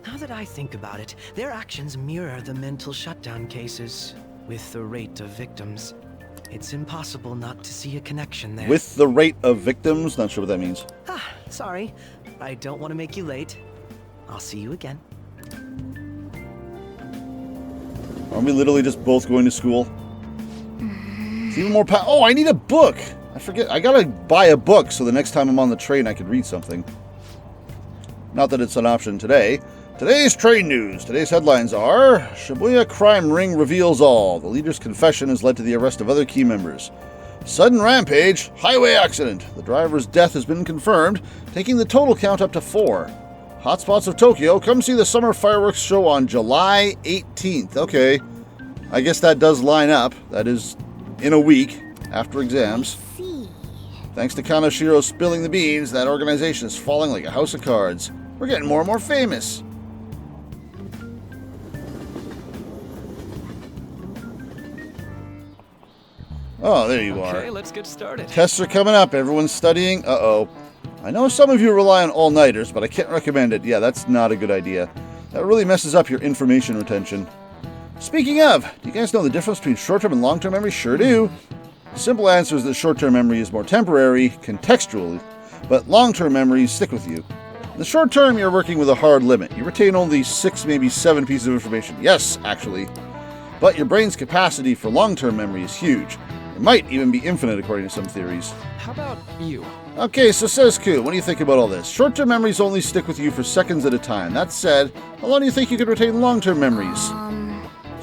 Now that I think about it, their actions mirror the mental shutdown cases, with the rate of victims. It's impossible not to see a connection there. With the rate of victims? Not sure what that means. Sorry. I don't want to make you late. I'll see you again. Aren't we literally just both going to school? It's even more oh, I need a book! I forget. I gotta buy a book so the next time I'm on the train I can read something. Not that it's an option today. Today's train news. Today's headlines are: Shibuya crime ring reveals all. The leader's confession has led to the arrest of other key members. Sudden rampage. Highway accident. The driver's death has been confirmed, taking the total count up to 4. Hotspots of Tokyo. Come see the summer fireworks show on July 18th. Okay. I guess that does line up. That is in a week after exams. Thanks to Kanashiro spilling the beans, that organization is falling like a house of cards. We're getting more and more famous. Oh, there you are. Okay, let's get started. Tests are coming up. Everyone's studying. Uh-oh. I know some of you rely on all-nighters, but I can't recommend it. Yeah, that's not a good idea. That really messes up your information retention. Speaking of, do you guys know the difference between short-term and long-term memory? Sure do. The simple answer is that short-term memory is more temporary, contextually, but long-term memories stick with you. In the short term, you're working with a hard limit. You retain only 6, maybe 7 pieces of information. Yes, actually. But your brain's capacity for long-term memory is huge. It might even be infinite, according to some theories. How about you? Okay, so Sezz, what do you think about all this? Short-term memories only stick with you for seconds at a time. That said, how long do you think you could retain long-term memories?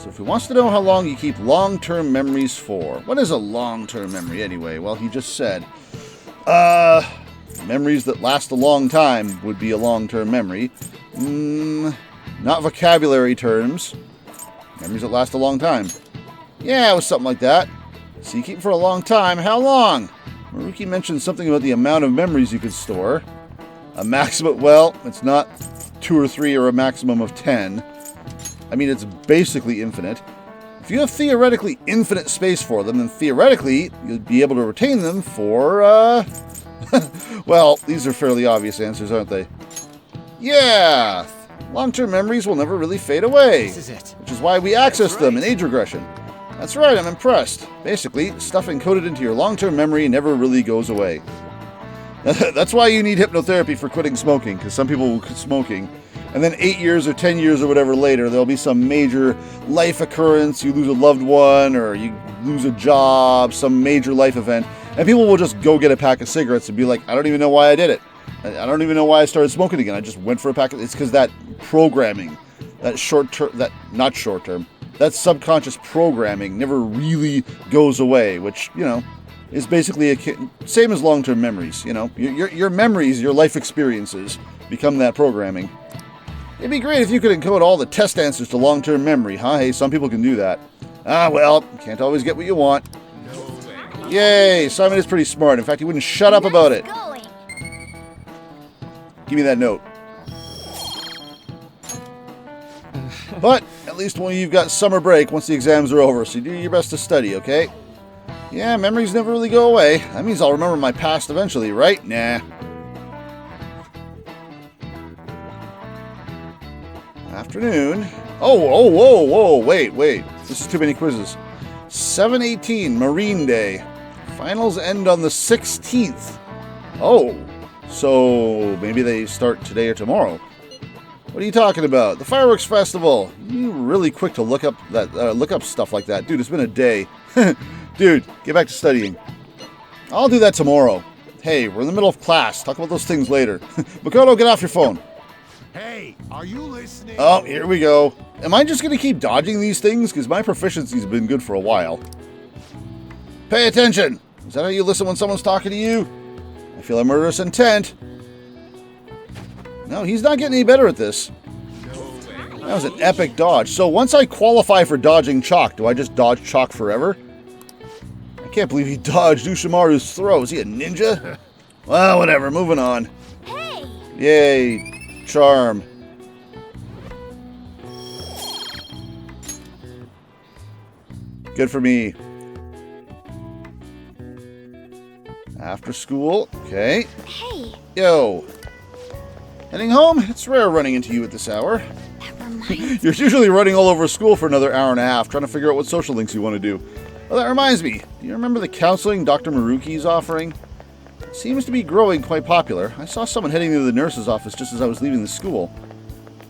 So if he wants to know how long you keep long-term memories for, what is a long-term memory anyway? Well, he just said, memories that last a long time would be a long-term memory. Not vocabulary terms. Memories that last a long time. Yeah, it was something like that. So you keep them for a long time. How long? Maruki mentioned something about the amount of memories you could store. A maximum, well, it's not 2 or 3 or a maximum of 10. I mean, it's basically infinite. If you have theoretically infinite space for them, then theoretically you'd be able to retain them for, well, these are fairly obvious answers, aren't they? Yeah! Long-term memories will never really fade away. This is it. Which is why we access them in age regression. That's right, I'm impressed. Basically, stuff encoded into your long-term memory never really goes away. That's why you need hypnotherapy for quitting smoking, because some people will quit smoking, and then 8 years or 10 years or whatever later, there'll be some major life occurrence, you lose a loved one, or you lose a job, some major life event, and people will just go get a pack of cigarettes and be like, I don't even know why I did it. I don't even know why I started smoking again. I just went for a pack of... It's because that programming, that that subconscious programming never really goes away, which, you know, is basically same as long-term memories, you know. Your memories, your life experiences become that programming. It'd be great if you could encode all the test answers to long-term memory, huh? Hey, some people can do that. Ah, well, can't always get what you want. Yay, Psy'Min is pretty smart. In fact, he wouldn't shut up about it. Give me that note. But at least when you've got summer break once the exams are over, so you do your best to study, okay? Yeah, memories never really go away. That means I'll remember my past eventually, right? Nah. Afternoon. Whoa, wait. This is too many quizzes. 7/18, Marine Day. Finals end on the 16th. Oh, so maybe they start today or tomorrow. What are you talking about? The fireworks festival. You're really quick to look up stuff like that. Dude, it's been a day. Dude, get back to studying. I'll do that tomorrow. Hey, we're in the middle of class. Talk about those things later. Makoto, get off your phone. Hey, are you listening? Oh, here we go. Am I just going to keep dodging these things? Because my proficiency's been good for a while. Pay attention. Is that how you listen when someone's talking to you? I feel a murderous intent. No, he's not getting any better at this. That was an epic dodge. So once I qualify for dodging chalk, do I just dodge chalk forever? I can't believe he dodged Ushimaru's throw. Is he a ninja? Well, whatever. Moving on. Hey! Yay. Charm. Good for me. After school. Okay. Hey. Yo. Heading home? It's rare running into you at this hour. That reminds You're usually running all over school for another hour and a half, trying to figure out what social links you want to do. Well, that reminds me. Do you remember the counseling Dr. Maruki is offering? It seems to be growing quite popular. I saw someone heading to the nurse's office just as I was leaving the school.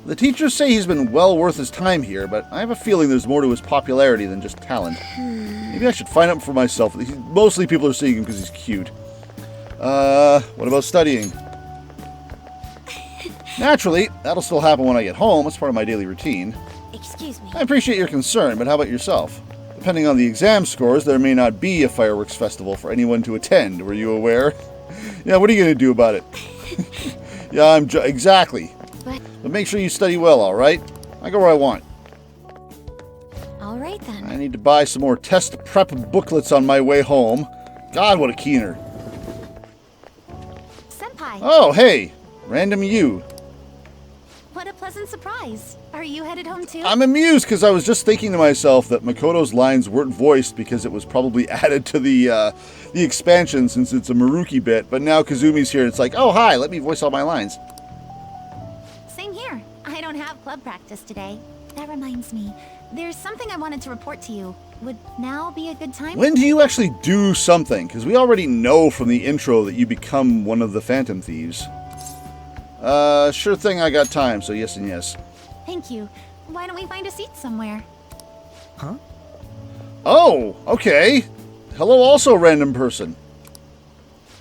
The teachers say he's been well worth his time here, but I have a feeling there's more to his popularity than just talent. Maybe I should find out for myself. Mostly people are seeing him because he's cute. What about studying? Naturally, that'll still happen when I get home. It's part of my daily routine. Excuse me. I appreciate your concern, but how about yourself? Depending on the exam scores, there may not be a fireworks festival for anyone to attend. Were you aware? Yeah, what are you going to do about it? Yeah, exactly. But make sure you study well, all right? I go where I want. All right, then. I need to buy some more test prep booklets on my way home. God, what a keener. Senpai. Oh, hey. Random you. What a pleasant surprise. Are you headed home too? I'm amused because I was just thinking to myself that Makoto's lines weren't voiced because it was probably added to the expansion since it's a Maruki bit. But now Kazumi's here and it's like, oh, hi, let me voice all my lines. Same here. I don't have club practice today. That reminds me. There's something I wanted to report to you. Would now be a good time? When do you actually do something? Because we already know from the intro that you become one of the Phantom Thieves. Sure thing, I got time, so yes and yes. Thank you. Why don't we find a seat somewhere? Huh? Oh, okay. Hello also, random person.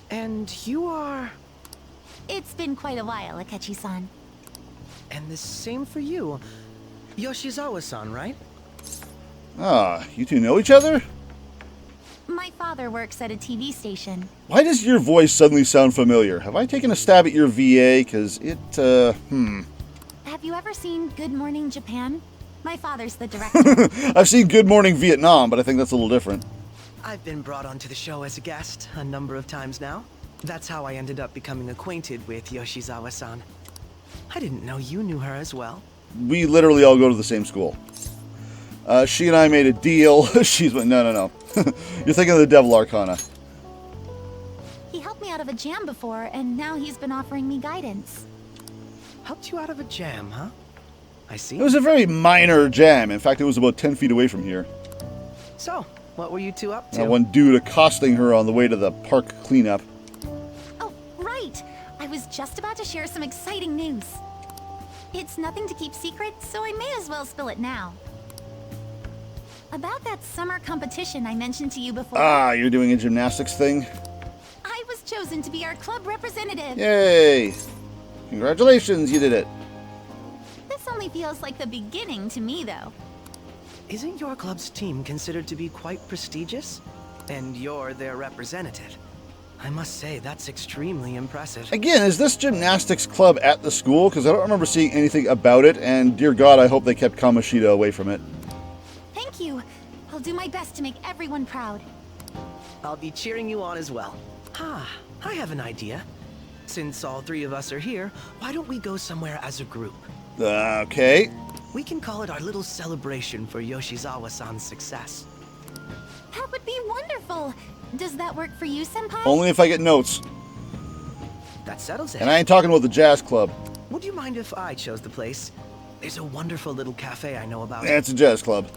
And you are... It's been quite a while, Akechi-san. And the same for you. Yoshizawa-san, right? Ah, you two know each other? My father works at a TV station. Why does your voice suddenly sound familiar? Have I taken a stab at your VA? Because it, Have you ever seen Good Morning Japan? My father's the director. I've seen Good Morning Vietnam, but I think that's a little different. I've been brought onto the show as a guest a number of times now. That's how I ended up becoming acquainted with Yoshizawa-san. I didn't know you knew her as well. We literally all go to the same school. She and I made a deal. She's went, no. You're thinking of the Devil Arcana. He helped me out of a jam before, and now he's been offering me guidance. Helped you out of a jam, huh? I see. It was a very minor jam. In fact, it was about 10 feet away from here. So, what were you two up to? That one dude accosting her on the way to the park cleanup. Oh, right! I was just about to share some exciting news. It's nothing to keep secret, so I may as well spill it now. About that summer competition I mentioned to you before. Ah, you're doing a gymnastics thing? I was chosen to be our club representative. Yay! Congratulations, you did it. This only feels like the beginning to me, though. Isn't your club's team considered to be quite prestigious? And you're their representative. I must say, that's extremely impressive. Again, is this gymnastics club at the school? Because I don't remember seeing anything about it, and dear God, I hope they kept Kamoshida away from it. Thank you. I'll do my best to make everyone proud. I'll be cheering you on as well. I have an idea. Since all three of us are here, why don't we go somewhere as a group? Okay. We can call it our little celebration for Yoshizawa-san's success. That would be wonderful. Does that work for you, Senpai? Only if I get notes. That settles it. And I ain't talking about the jazz club. Would you mind if I chose the place? There's a wonderful little cafe I know about. Yeah, it's a jazz club.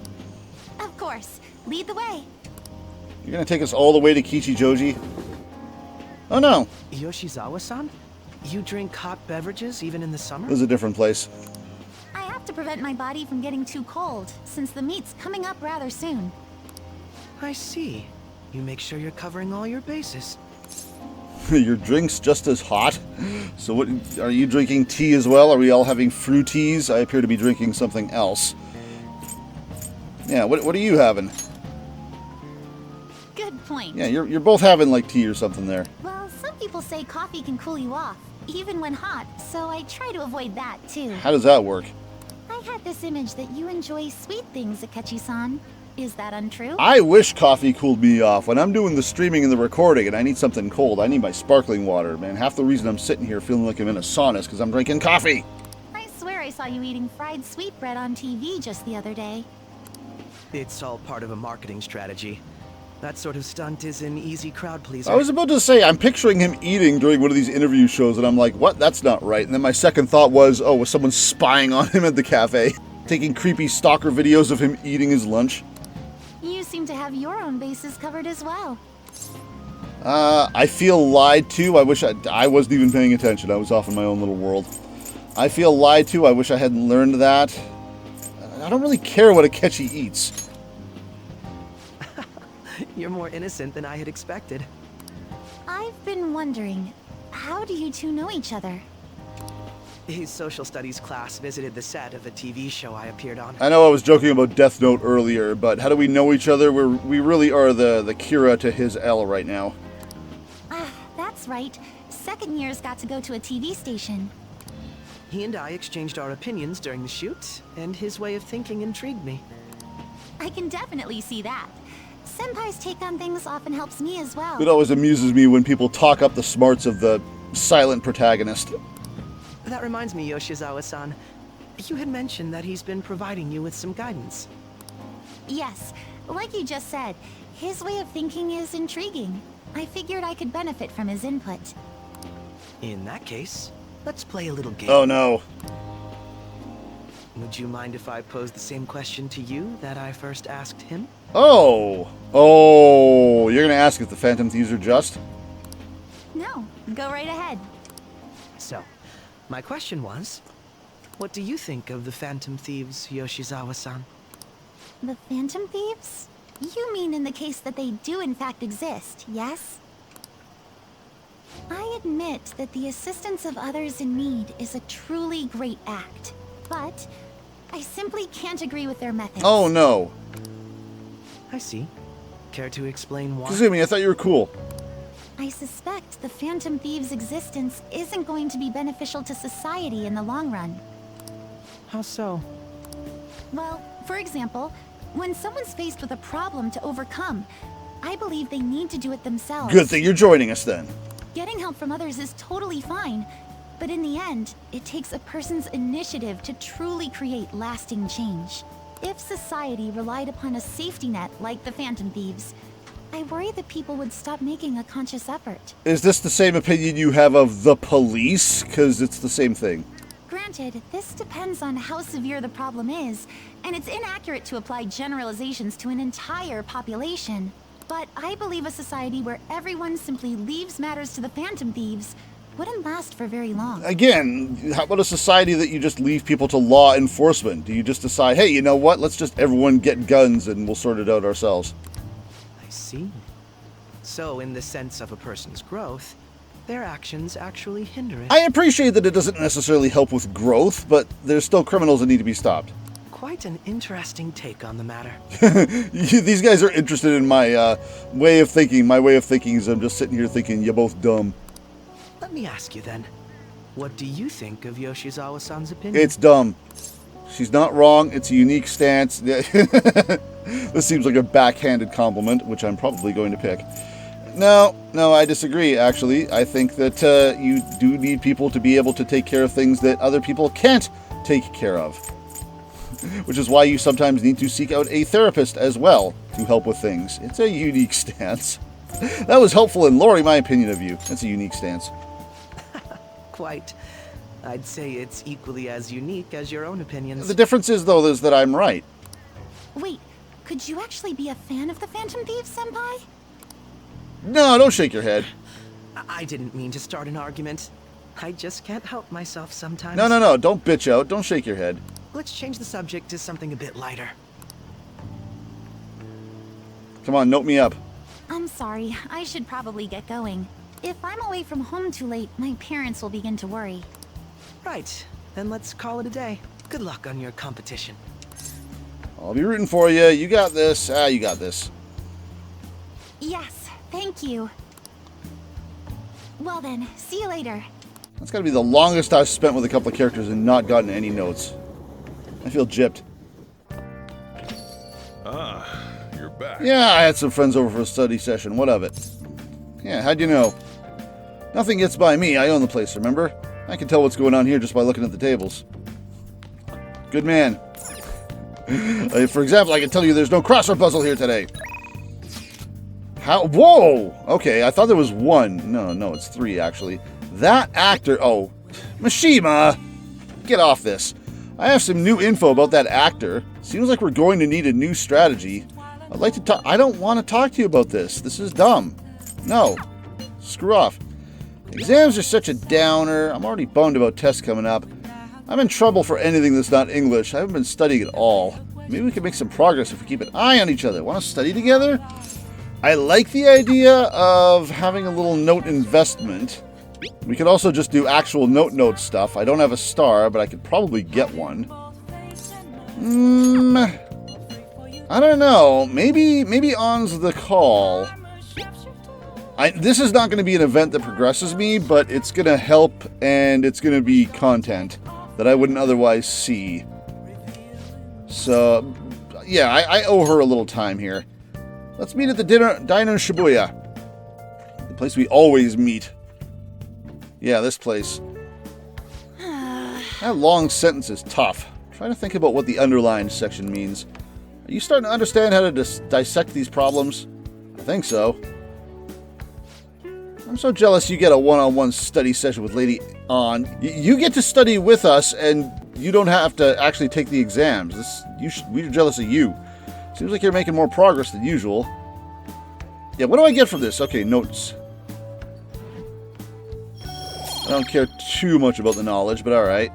Of course. Lead the way. You're gonna take us all the way to Kichijoji? Oh no. Yoshizawa-san? You drink hot beverages even in the summer? This is a different place. I have to prevent my body from getting too cold, since the meet's coming up rather soon. I see. You make sure you're covering all your bases. Your drink's just as hot? So what, are you drinking tea as well? Are we all having fruities? I appear to be drinking something else. Yeah, what are you having? Good point. Yeah, you're both having like tea or something there. Well, some people say coffee can cool you off, even when hot, so I try to avoid that too. How does that work? I had this image that you enjoy sweet things, Akechi-san. Is that untrue? I wish coffee cooled me off. When I'm doing the streaming and the recording and I need something cold, I need my sparkling water, man. Half the reason I'm sitting here feeling like I'm in a sauna is because I'm drinking coffee. I swear I saw you eating fried sweetbread on TV just the other day. It's all part of a marketing strategy. That sort of stunt is an easy crowd pleaser. I was about to say, I'm picturing him eating during one of these interview shows, and I'm like, what? That's not right. And then my second thought was, oh, was someone spying on him at the cafe? Taking creepy stalker videos of him eating his lunch? You seem to have your own bases covered as well. I feel lied to. I wish I wasn't even paying attention. I was off in my own little world. I feel lied to. I wish I hadn't learned that. I don't really care what Akechi eats. You're more innocent than I had expected. I've been wondering, how do you two know each other? His social studies class visited the set of a TV show I appeared on. I know I was joking about Death Note earlier, but how do we know each other? We really are the Kira to his L right now. That's right. Second years got to go to a TV station. He and I exchanged our opinions during the shoot, and his way of thinking intrigued me. I can definitely see that. Senpai's take on things often helps me as well. It always amuses me when people talk up the smarts of the silent protagonist. That reminds me, Yoshizawa-san. You had mentioned that he's been providing you with some guidance. Yes, like you just said, his way of thinking is intriguing. I figured I could benefit from his input. In that case, let's play a little game. Oh no. Would you mind if I posed the same question to you that I first asked him? Oh, you're gonna ask if the Phantom Thieves are just? No, go right ahead. So, my question was, what do you think of the Phantom Thieves, Yoshizawa-san? The Phantom Thieves? You mean in the case that they do in fact exist, yes? I admit that the assistance of others in need is a truly great act, but I simply can't agree with their methods. Oh no. I see. Care to explain why? Kazumi, I thought you were cool. I suspect the Phantom Thieves' existence isn't going to be beneficial to society in the long run. How so? Well, for example, when someone's faced with a problem to overcome, I believe they need to do it themselves. Good thing you're joining us then. Getting help from others is totally fine, but in the end, it takes a person's initiative to truly create lasting change. If society relied upon a safety net like the Phantom Thieves, I worry that people would stop making a conscious effort. Is this the same opinion you have of the police? Because it's the same thing. Granted, this depends on how severe the problem is, and it's inaccurate to apply generalizations to an entire population. But I believe a society where everyone simply leaves matters to the Phantom Thieves wouldn't last for very long. Again, how about a society that you just leave people to law enforcement? Do you just decide, hey, you know what, let's just everyone get guns and we'll sort it out ourselves? I see. So, in the sense of a person's growth, their actions actually hinder it. I appreciate that it doesn't necessarily help with growth, but there's still criminals that need to be stopped. Quite an interesting take on the matter. These guys are interested in my way of thinking. My way of thinking is I'm just sitting here thinking, you're both dumb. Let me ask you then, what do you think of Yoshizawa-san's opinion? It's dumb. She's not wrong. It's a unique stance. This seems like a backhanded compliment, which I'm probably going to pick. No, I disagree, actually. I think that you do need people to be able to take care of things that other people can't take care of. Which is why you sometimes need to seek out a therapist as well to help with things. It's a unique stance. That was helpful in lowering my opinion of you. That's a unique stance. Quite. I'd say it's equally as unique as your own opinions. The difference is, though, is that I'm right. Wait, could you actually be a fan of the Phantom Thieves, Senpai? No, don't shake your head. I didn't mean to start an argument. I just can't help myself sometimes. No, don't bitch out. Don't shake your head. Let's change the subject to something a bit lighter. Come on, note me up. I'm sorry, I should probably get going. If I'm away from home too late, my parents will begin to worry. Right, then let's call it a day. Good luck on your competition. I'll be rooting for you. You got this. You got this. Yes, thank you. Well then, see you later. That's gotta be the longest I've spent with a couple of characters and not gotten any notes. I feel gypped. Ah, you're back. Yeah, I had some friends over for a study session. What of it? Yeah, how'd you know? Nothing gets by me. I own the place, remember? I can tell what's going on here just by looking at the tables. Good man. For example, I can tell you there's no crossword puzzle here today. How? Whoa! Okay, I thought there was one. No, it's three, actually. That actor... Oh, Mishima! Get off this. I have some new info about that actor. Seems like we're going to need a new strategy. I'd like to talk... I don't want to talk to you about this. This is dumb. No. Screw off. Exams are such a downer. I'm already bummed about tests coming up. I'm in trouble for anything that's not English. I haven't been studying at all. Maybe we can make some progress if we keep an eye on each other. Want to study together? I like the idea of having a little note investment. We could also just do actual note stuff. I don't have a star, but I could probably get one. I don't know. Maybe on's the call. This is not going to be an event that progresses me, but it's going to help, and it's going to be content that I wouldn't otherwise see. So, yeah, I owe her a little time here. Let's meet at the diner in Shibuya. The place we always meet. Yeah, this place. That long sentence is tough. Try to think about what the underlined section means. Are you starting to understand how to dissect these problems? I think so. I'm so jealous you get a one-on-one study session with Lady An. You get to study with us, and you don't have to actually take the exams. We're jealous of you. Seems like you're making more progress than usual. Yeah, what do I get from this? Okay, notes. I don't care too much about the knowledge, but alright.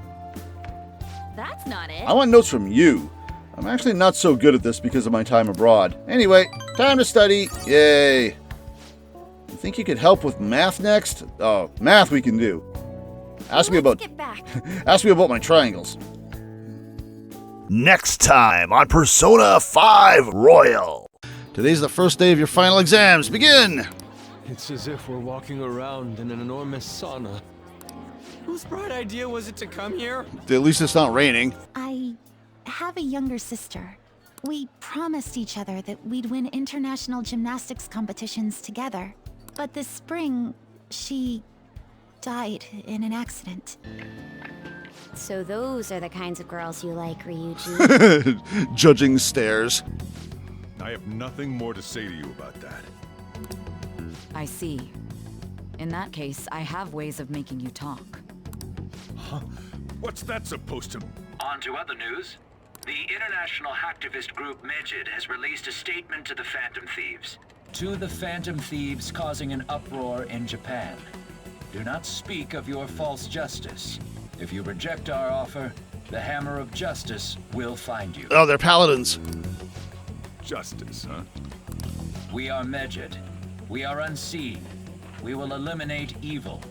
That's not it. I want notes from you. I'm actually not so good at this because of my time abroad. Anyway, time to study. Yay. You think you could help with math next? Oh, math we can do. Ask me about my triangles. Next time on Persona 5 Royal. Today's the first day of your final exams. Begin! It's as if we're walking around in an enormous sauna. Whose bright idea was it to come here? At least it's not raining. I have a younger sister. We promised each other that we'd win international gymnastics competitions together. But this spring, she died in an accident. So those are the kinds of girls you like, Ryuji. Judging stares. I have nothing more to say to you about that. I see. In that case, I have ways of making you talk. Huh? What's that supposed to... On to other news. The international hacktivist group Megid has released a statement to the Phantom Thieves. To the Phantom Thieves causing an uproar in Japan. Do not speak of your false justice. If you reject our offer, the Hammer of Justice will find you. Oh, they're paladins. Justice, huh? We are Megid. We are unseen. We will eliminate evil